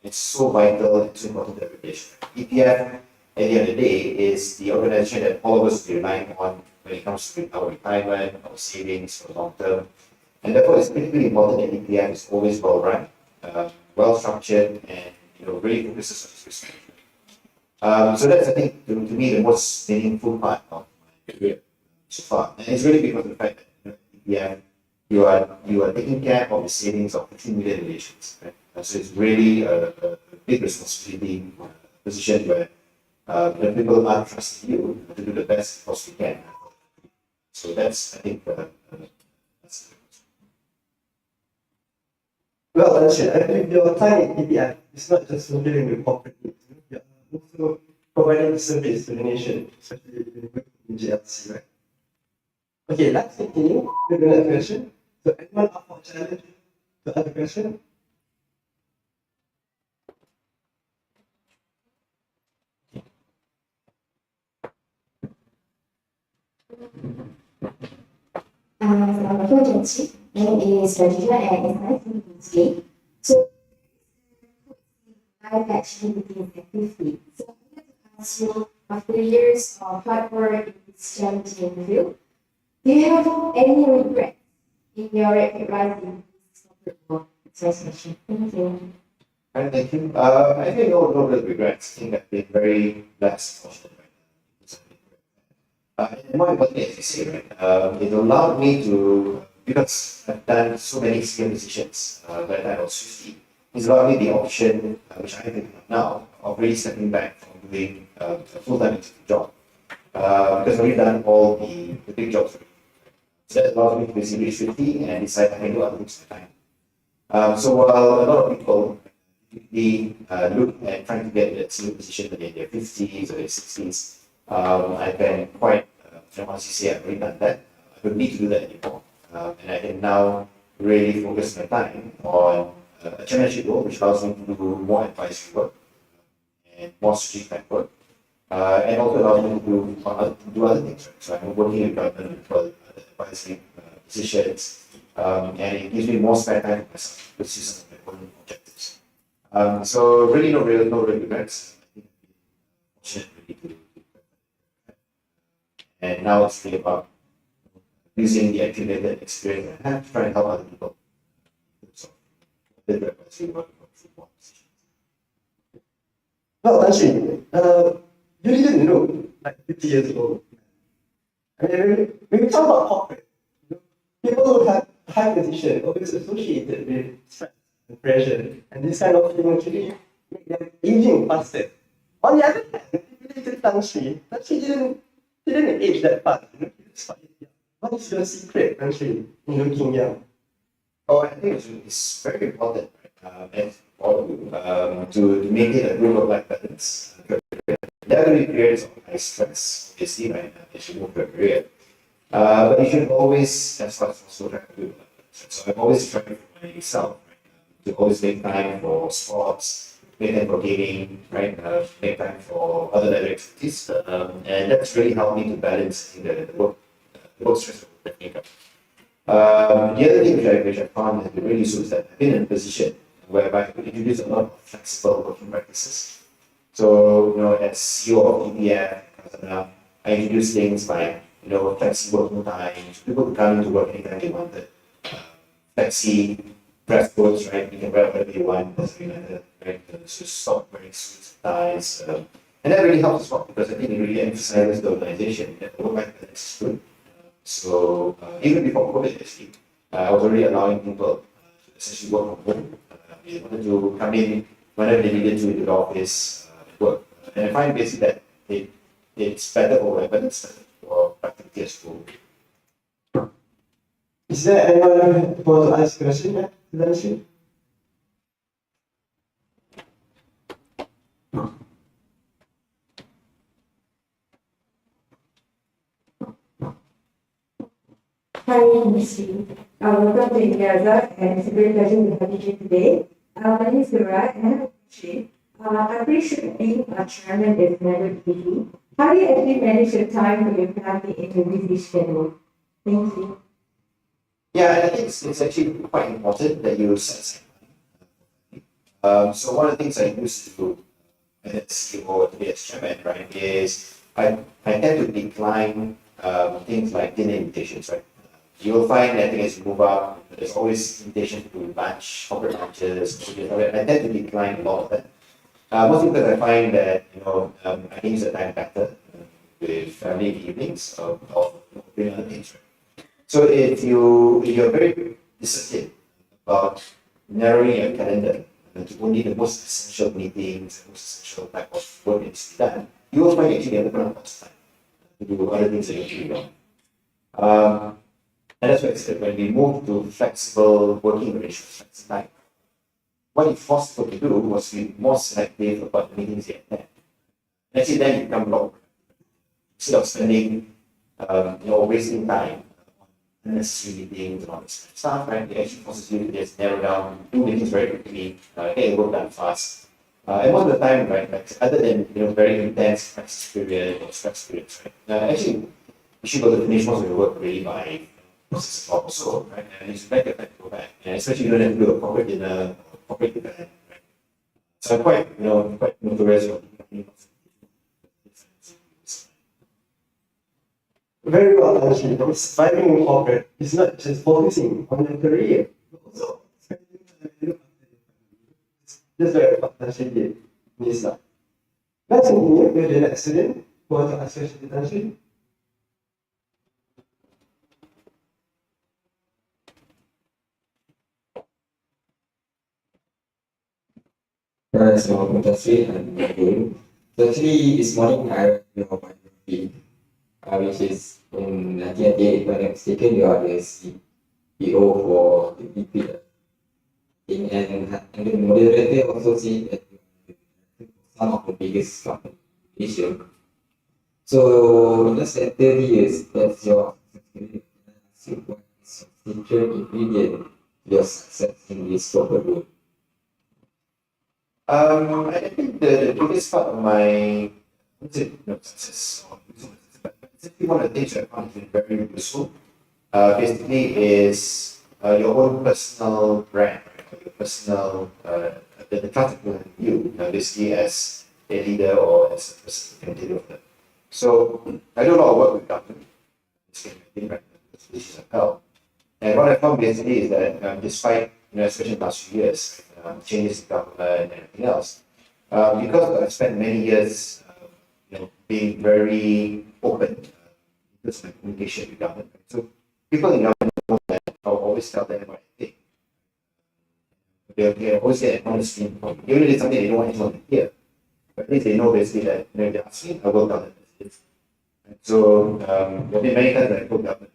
It's so vital and so important to every Malaysian. EPF, at the end of the day, is the organization that all of us rely on when it comes to our retirement, our savings for long term. And therefore, it's critically important that EPF is always well run, well structured, and really focuses on its risk management. So that's, I think, to me, the most meaningful part of my career so far. And it's really because of the fact that EPF, you are taking care of the savings of 15 million Malaysians. Right? So it's really a big responsibility, position where people are trusting you to do the best possible can. So that's, I think, that's. Well, Anshin, I believe your time in EPF is not just fulfilling the corporate needs, you are also providing a service to the nation, especially in GLC, right? Okay, let's continue with the next question. So, anyone up for a challenge to ask a question? Hello, Jancy. My name is Rajita and it's nice to meet you today. So, I've actually been actively. So, I want to ask you, after years of hard work in this challenging field, do you have any regrets in your rise in this corporate world? That's my question. Thank you. And thank you. I think no real regrets. I think I've been very blessed, fortunate right now. And more importantly, as you say, right, it allowed me to, because I've done so many senior positions by the time I was 50, it's allowed me the option, which I think now, of really stepping back from doing a full-time job. Because I've already done all the big jobs. So that allows me to basically reach 50 and decide I can do other things at the time. So while a lot of people look at trying to get that senior position in their 50s or their 60s, I've been quite, once you say I've already done that, I don't need to do that anymore. And I can now really focus my time on a chairmanship role, which allows me to do more advisory work and more strategic type work, and also allows me to do other things. Right? So I'm working with government for advisory positions, and it gives me more spare time for myself, which is some of my own objectives. So really no real regrets. I think I'm fortunate really to and now it's really about using the accumulated experience I have to try and help other people. So, did advisory work for more positions. Well, actually, you didn't know, like 50 years old. I mean, when we talk about corporate, people who have high position always associated with stress and pressure, and this kind of thing actually make them aging faster. On the other hand, if you look at Tan Sri didn't age that fast. He was quite young. What is your secret, Tan Sri, in looking young? Oh, I think it's very important, right? And for you to maintain a good work-life balance. There will be periods of high stress, obviously, right? As you move your career. But you should always, as far as possible, try to do that. So I'm always trying for myself, right? To always make time for sports, make time for gaming, right? Make time for other direct activities. And that's really helped me to balance the work stress that make up. The other thing which I found has been really useful is that I've been in a position whereby I could introduce a lot of flexible working practices. So, as CEO of EPF, I introduced things like, flexi working times, people could come into work anytime they wanted. Flexi dress codes, right? You can wear whatever you want, doesn't matter, right? So stop wearing suits, ties. And that really helps as well because I think it really emphasizes the organization that the work-life balance is good. So even before COVID, actually, I was already allowing people to essentially work from home. They wanted to come in whenever they needed to the office work. And I find basically that it's better for work, but it's better for productivity as well. Is there anyone who wants to ask a question? Yeah, Tan Sri? Hi, Ms. Lee. Welcome to MyUNIRAZAK, and it's a great pleasure to have you here today. My name is Dora, and I have a question. I appreciate being a chairman is never easy. How do you actually manage your time with your family in your busy schedule? Thank you. Yeah, I think it's actually quite important that you set aside money. So one of the things I used to do as CEO today as chairman, right, is I tend to decline things like dinner invitations, right? You'll find that as you move up, there's always invitations to lunch, corporate lunches. I tend to decline a lot of that. Mostly because I find that I can use the time better with family in the evenings or doing other things. Right? So if you're very disciplined about narrowing your calendar to only the most essential meetings, the most essential type of work that needs to be done, you will find actually open up lots of time to do other things that you actually want. And that's why I said when we move to flexible working arrangements, flexible time, what it forced people to do was be more selective about the meetings they attend. Actually, then you become long. Instead of spending, wasting time on unnecessary meetings and all this kind of stuff, right? It actually forces you to just narrow down, do meetings very quickly, get work done fast. And most of the time, right, like other than very intense practice period or stress periods, right? Actually, you should be able to finish most of your work really by process also, right? And it's like a go back, and especially you don't have to do a corporate dinner, or corporate event, right? So I'm quite, quite notorious for Very well, actually. Surviving in corporate is not just focusing on your career, but also spending time and look after your family. Just very partnership in this life. Let's continue with the next student who wants to ask question potentially. So, Mutasri and Nagul. So actually, this morning I read your biography, which is in 1998, if I'm not mistaken, you are the CEO for the BP thing, and the moderator also said that you are some of the biggest companies in Asia. So, in less than 30 years, that's your experience. So, what is your secret ingredient to your success in this corporate world? I think the biggest part of my success, but it's actually one of the things that I found to be very useful. Basically, is your own personal brand, right? Your personal the trust people have in you, basically as a leader or as a person who can deal with them. So I do a lot of work with government, right? This is a help. And what I found basically is that despite, especially in the last few years, changes in government and everything else, because I've spent many years, being very open in terms of my communication with government. Right? So people in government know that I'll always tell them what I think. They always get an honest feedback, even if it's something they don't want anyone to hear. But at least they know basically that if they ask me, I will tell them this. Right? So there have been many times that I told government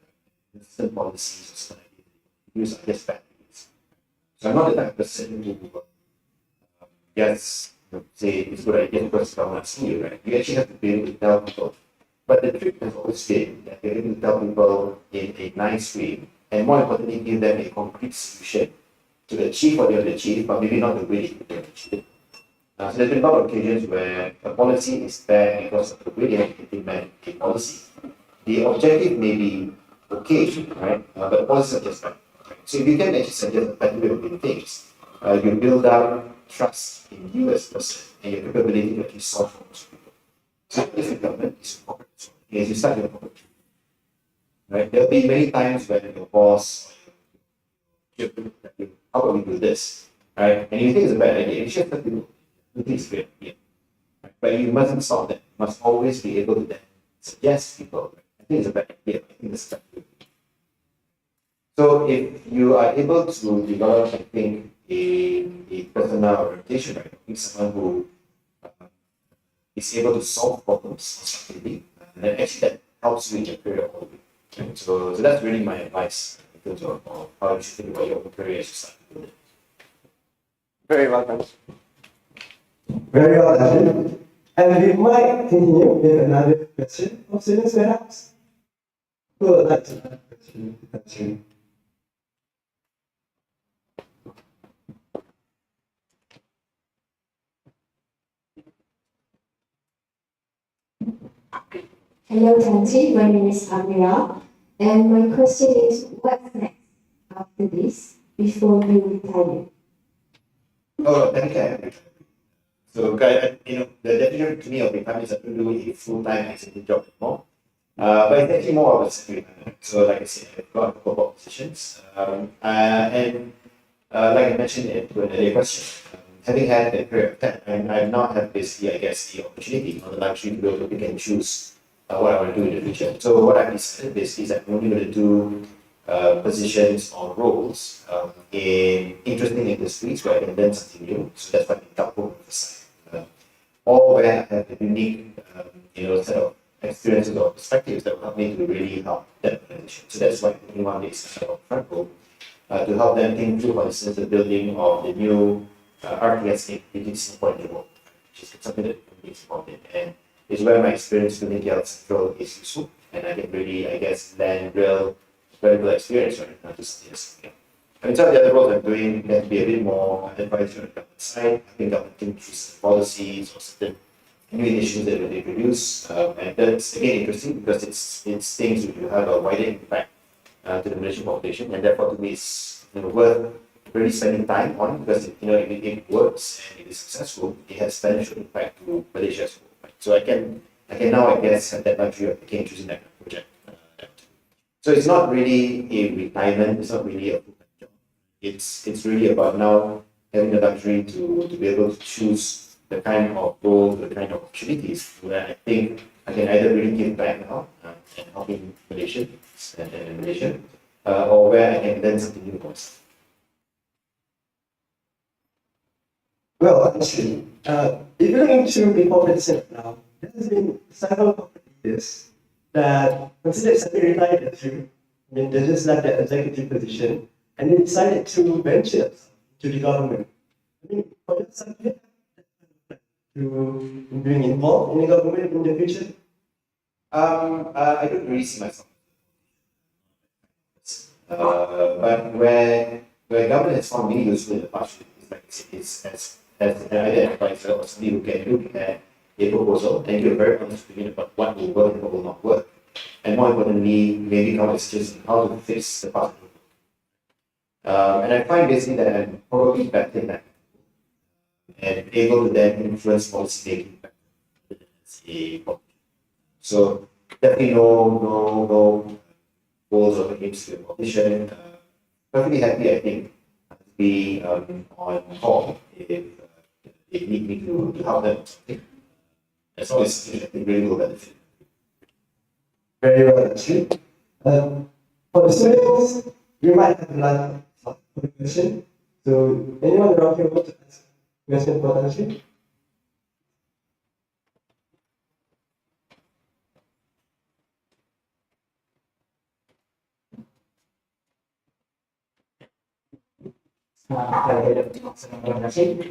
certain policies or certain ideas are just bad ideas. So I'm not the type of person who just say it's a good idea because someone asking you, right? You actually have to be able to tell people. But the trick has always been that you're able to tell people in a nice way, and more importantly, give them a concrete solution to achieve what they want to achieve, but maybe not the way they want to achieve it. So there's been a lot of occasions where a policy is bad because of the way they have to implement a policy. The objective may be okay, right? But the policies are just bad. Right? So if you can actually suggest a better way of doing things, you build up trust in you as a person and your capability to actually solve problems for people. So if the government is corporate, so as you start your corporate, right? There'll be many times when your boss or how about we do this, right? And you think it's a bad idea, you should tell people, you think it's a great idea. Right? But you mustn't stop that. You must always be able to then suggest people, right? I think it's a bad idea, I think this is bad idea. So if you are able to develop, I think, a personal orientation, right? I think someone who is able to solve problems constructively, and actually that helps you in your career all the way. Right? So that's really my advice in terms of how you should think about your own career as you start to build it. Very well done. Very well done. And we might continue with another question of students perhaps. Who would like to ask a question? Hello, Tanji. My name is Amira. And my question is, what's next after this before you retire? Oh, thank you. So, the definition to me of retirement is to do a full-time executive job anymore. But it's actually more of a second retirement. So, like I said, I've got a couple of positions. And like I mentioned in the earlier question, having had a career of 10, and I've now had basically, I guess, the opportunity or the luxury to be able to pick and choose what I want to do in the future. So, what I've decided basically is I'm only going to do positions or roles in interesting industries where I can learn something new. So that's why I talk about or where I have a unique, set of experiences or perspectives that will help me to really help that organization. So that's why anyone is front row to help them think through, for instance, the building of the new RTS in Singapore and the world, which is something that is important. And it's where my experience within the Central is useful, and I can really, I guess, land real valuable experience, right? Not just this. Yeah. And some of the other roles I'm doing tend to be a bit more advisory on the government side. I think government can choose policies or certain new initiatives that they produce. And that's again interesting because it's things which will have a wider impact to the Malaysian population, and therefore to me it's worth really spending time on, because if it works and it is successful, it has beneficial impact to Malaysia as well. Right? So I can now, I guess, have that luxury of choosing that project. So it's not really a retirement, it's not really a full-time job. It's really about now having the luxury to be able to choose the kind of role, the kind of opportunities where I think I can either really give back now and helping Malaysians and Malaysia, or where I can learn something new for myself. Well, actually, if you're looking to be corporate center now, there has been several corporate leaders that considered semi-retired actually. I mean, they just left their executive position and they decided to venture to the government. I mean, for yourself, do you have that to being involved in the government in the future? I don't really see myself. But where government has found me useful in the past, it's as an advisor or somebody who can look at a proposal and give a very honest opinion about what will work and what will not work. And more importantly, maybe come with suggestions on how to fix the part. And I find basically that I'm probably better in that and able to then influence policy making as a politician. So definitely no goals or aims to be a politician. Perfectly happy, I think, to be on call if they need me to help them. As long as I think really will benefit. Very well, actually. For the students, we might have a lot of question. So, anyone around here want to ask a question for Tanshi?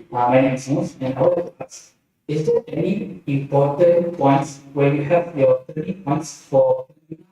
My name is Mus, and I would like to ask, is there any important points where you have your 30 points for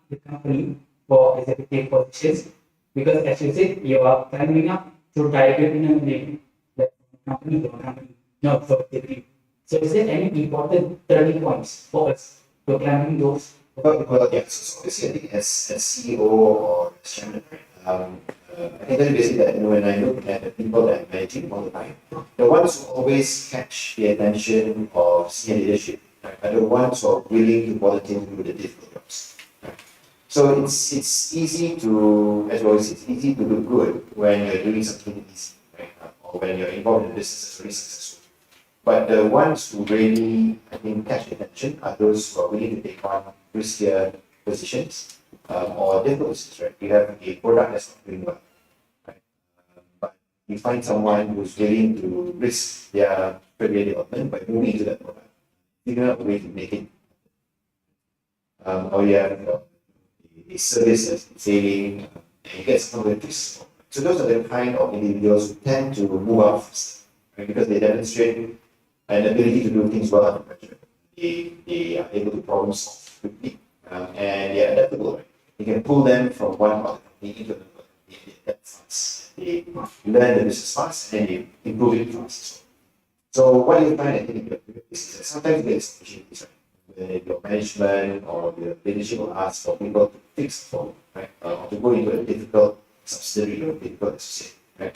the company for executive positions? Because as you said, you are climbing up through diagonally, like company to company, not vertically. So is there any important 30 points for us to climbing those? Well, yeah, so obviously I think as CEO or as chairman, I can tell you basically that when I look at the people that I'm managing all the time, the ones who always catch the attention of senior leadership, right, are the ones who are willing to volunteer to do the difficult jobs. Right? So it's easy to, as always, it's easy to look good when you're doing something easy, right? Or when you're involved in business that's really successful. But the ones who really, I think, catch attention are those who are willing to take on riskier positions or difficult positions, right? You have a product that's not doing well, right? But you find someone who's willing to risk their career development by moving into that product, figure out a way to make it. Or you have a service that's failing, and you get someone to fix it. So those are the kind of individuals who tend to move up faster, right? Because they demonstrate an ability to do things well under pressure. They are able to problem solve quickly, and they are adaptable. Right? You can pull them from one part of the company into another. They adapt fast. They learn the business fast and they improve it fast. So what you find, I think, is that sometimes you get opportunities, right? Where your management or your leadership will ask for people to fix the problem, right? Or to go into a difficult subsidiary or difficult associate, right?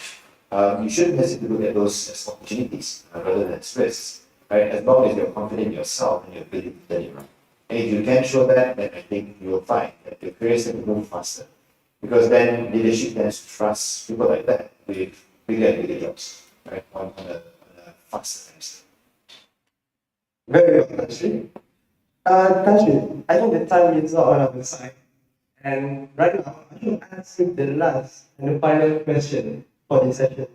You shouldn't hesitate to look at those as opportunities rather than as risks, right? As long as you're confident in yourself and your ability to turn it around. And if you can show that, then I think you will find that your careers can move faster. Because then leadership tends to trust people like that with bigger and bigger jobs, right? On a faster time. Very well, Tanshi. Tanshi, I think the time is not on our side. And right now, I will ask you the last and the final question for this session.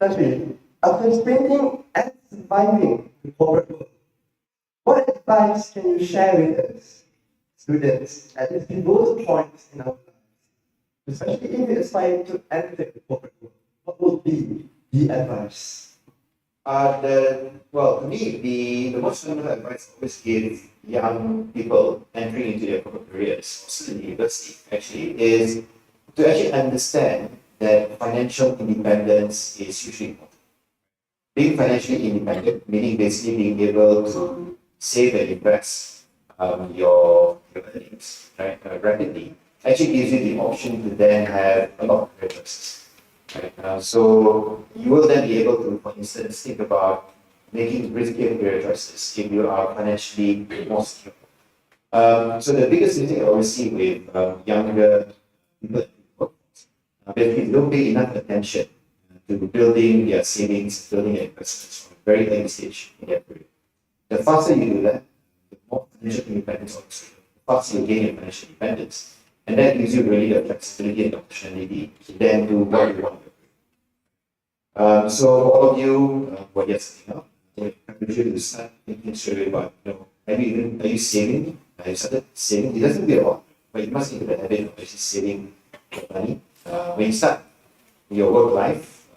Tanshi, after spending and surviving the corporate world, what advice can you share with us, students, at this pivotal point in our lives? Especially if you aspire to enter the corporate world, what would be the advice? Well, to me, the most fundamental advice I always give young people entering into their corporate careers, also in university, actually, is to actually understand that financial independence is hugely important. Being financially independent, meaning basically being able to save and invest your earnings, right, rapidly, actually gives you the option to then have a lot of career choices. Right? So you will then be able to, for instance, think about making riskier career choices if you are financially more secure. So the biggest mistake I always see with younger people, basically they don't pay enough attention to building their savings, building their investments from a very early stage in their career. The faster you do that, the more financial independence, also, the faster you gain your financial independence. And that gives you really the flexibility and opportunity to then do what you want. So for all of you who are just setting up, I encourage you to start thinking straight away about, are you saving? Have you started saving? It doesn't be a lot, but you must get the habit of actually saving your money. When you start your work life,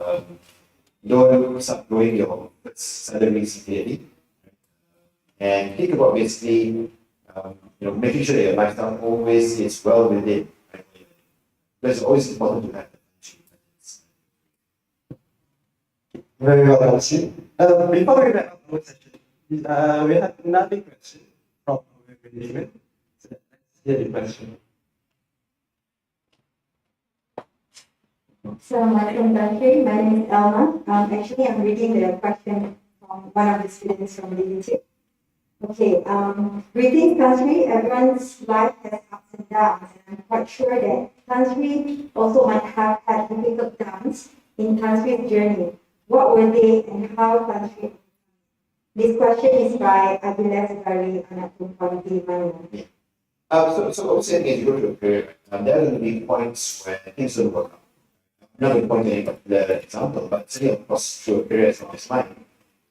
don't start growing your salaries immediately. And think about basically, making sure that your lifestyle always is well within. Right? But it's always important to have the financial independence. Very well answered. Before we wrap up our session, we have another question from our management. So let's hear the question. Assalamualaikum Tan Sri. My name is Elma. Actually, I'm reading the question from one of the students from the YouTube. Okay, greetings Tan Sri. Everyone's life has ups and downs, and I'm quite sure that Tan Sri also might have had difficult times in Tan Sri's journey. What were they and how Tan Sri? This question is by Abdullah Zakari, anak perempuan di mana. So obviously, as you go through a career, there are going to be points where things don't work out. I'm not going to point to any particular example, but certainly, of course, through a career as long as mine,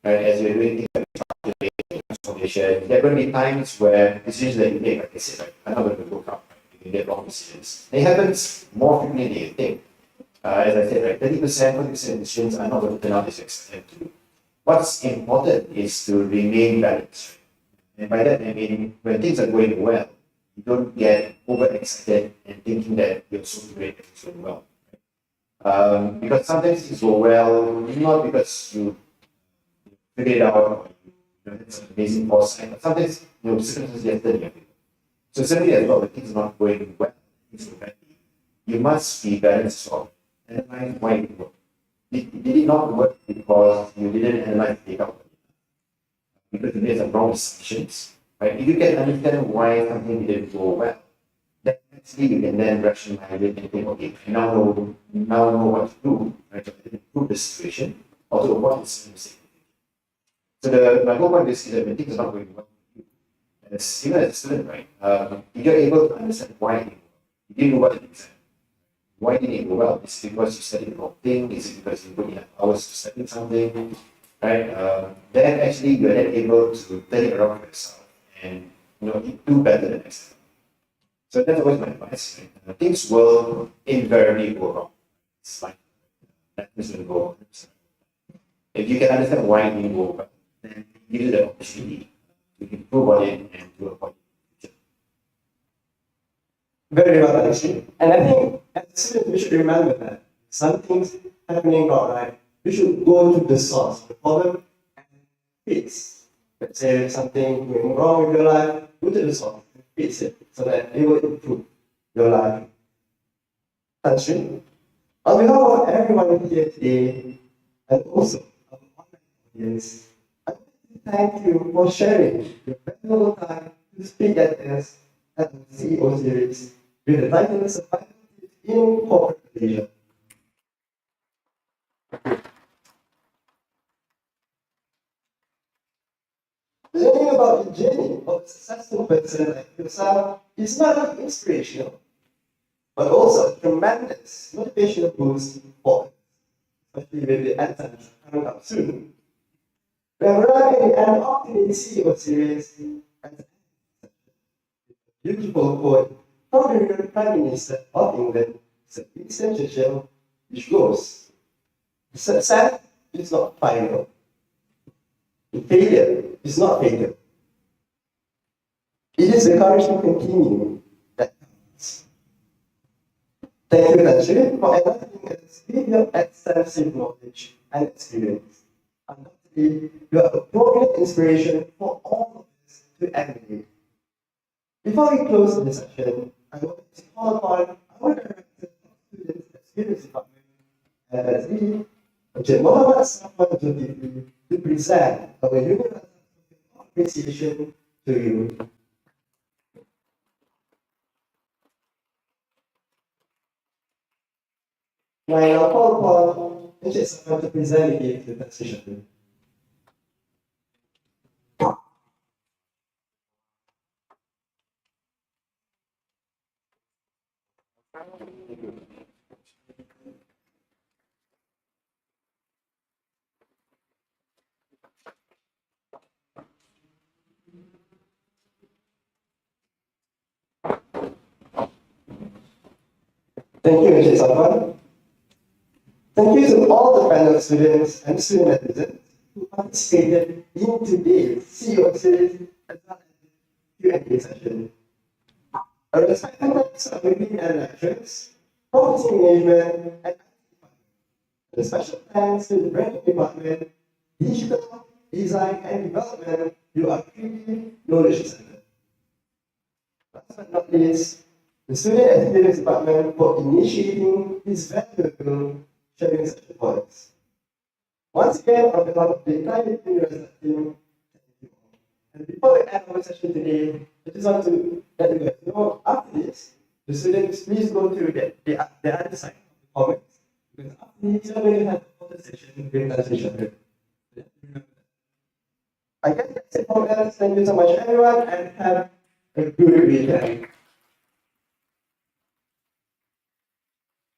right, as you're doing things like transformation, there are going to be times where decisions that you make, like I said, right, are not going to work out. Right? You can get wrong decisions. It happens more frequently than you think. As I said, right, 30%, 40% of decisions are not going to turn out as you expect them to. What's important is to remain balanced. Right? And by that, I mean, when things are going well, you don't get overexcited and thinking that you're so great and so well. Because sometimes things go well, not because you figured it out or you had some amazing foresight, but sometimes circumstances get in your favor. So certainly as well, when things are not going well, things go badly, you must be balanced as well. Analyze why it worked. Did it not work because you didn't analyze the data? Because you made some wrong assumptions, right? If you can understand why something didn't go well, then actually you can then rationalize it and think, okay, I now know what to do, right, to improve the situation, or to avoid this mistake. So my whole point is that when things are not going well, as even as a student, right, if you're able to understand why it didn't go well, you didn't know what it is. Why didn't it go well? Is it because you studied the wrong thing? Is it because you put enough hours to study something? Right? Then actually you're then able to turn it around for yourself and do better the next time. So that's always my advice. Right? Things will invariably go wrong. It's like that is going to go wrong. If you can understand why it didn't go well, then it gives you the opportunity to improve on it and to avoid it. Very well, actually. And I think as a student, we should remember that some things happening not right, we should go to the source of the problem and fix. Let's say there's something going wrong with your life, go to the source and fix it so that it will improve your life. Actually, on behalf of everyone here today, and also our online audience, I want to thank you for sharing your valuable time to speak at us at the CEO series with the title Survival Tips in Corporate Malaysia. Learning about the journey of a successful person like yourself is not only inspirational, but also a tremendous motivational boost for us, especially with the exams coming up soon. We have arrived at the end of today's CEO series, and a beautiful quote from the real Prime Minister of England, Sir Winston Churchill, which goes, "Success is not final. Failure is not failure. It is the courage to continue that counts." Thank you, Tanjir, for enlightening us with your extensive knowledge and experience. Undoubtedly, you are a prominent inspiration for all of us to emulate. Before we close the session, I want to call upon our Director of Students Experience Department, LSD, Encik Muhammad Safwan Zulkifli, to present our UNIRAZAK appreciation to you. I now call upon Encik Safwan to present again to the session. Thank you, Encik Safwan. Thank you to all the panel students and student representatives who participated in today's CEO series as well as the Q&A session. A respectful thanks to our meeting and lecturers, property management, and IT department. A special thanks to the branding department, digital, design, and development, you are truly knowledge center. Last but not least, the student experience department for initiating this valuable sharing session for us. Once again, on behalf of the entire UNIRAZAK team, thank you all. And before we end our session today, I just want to let you guys know, after this, the students please go to the other side of the comments, because after this, you're going to have a photo session with each other. I guess that's it from us. Thank you so much, everyone, and have a good weekend.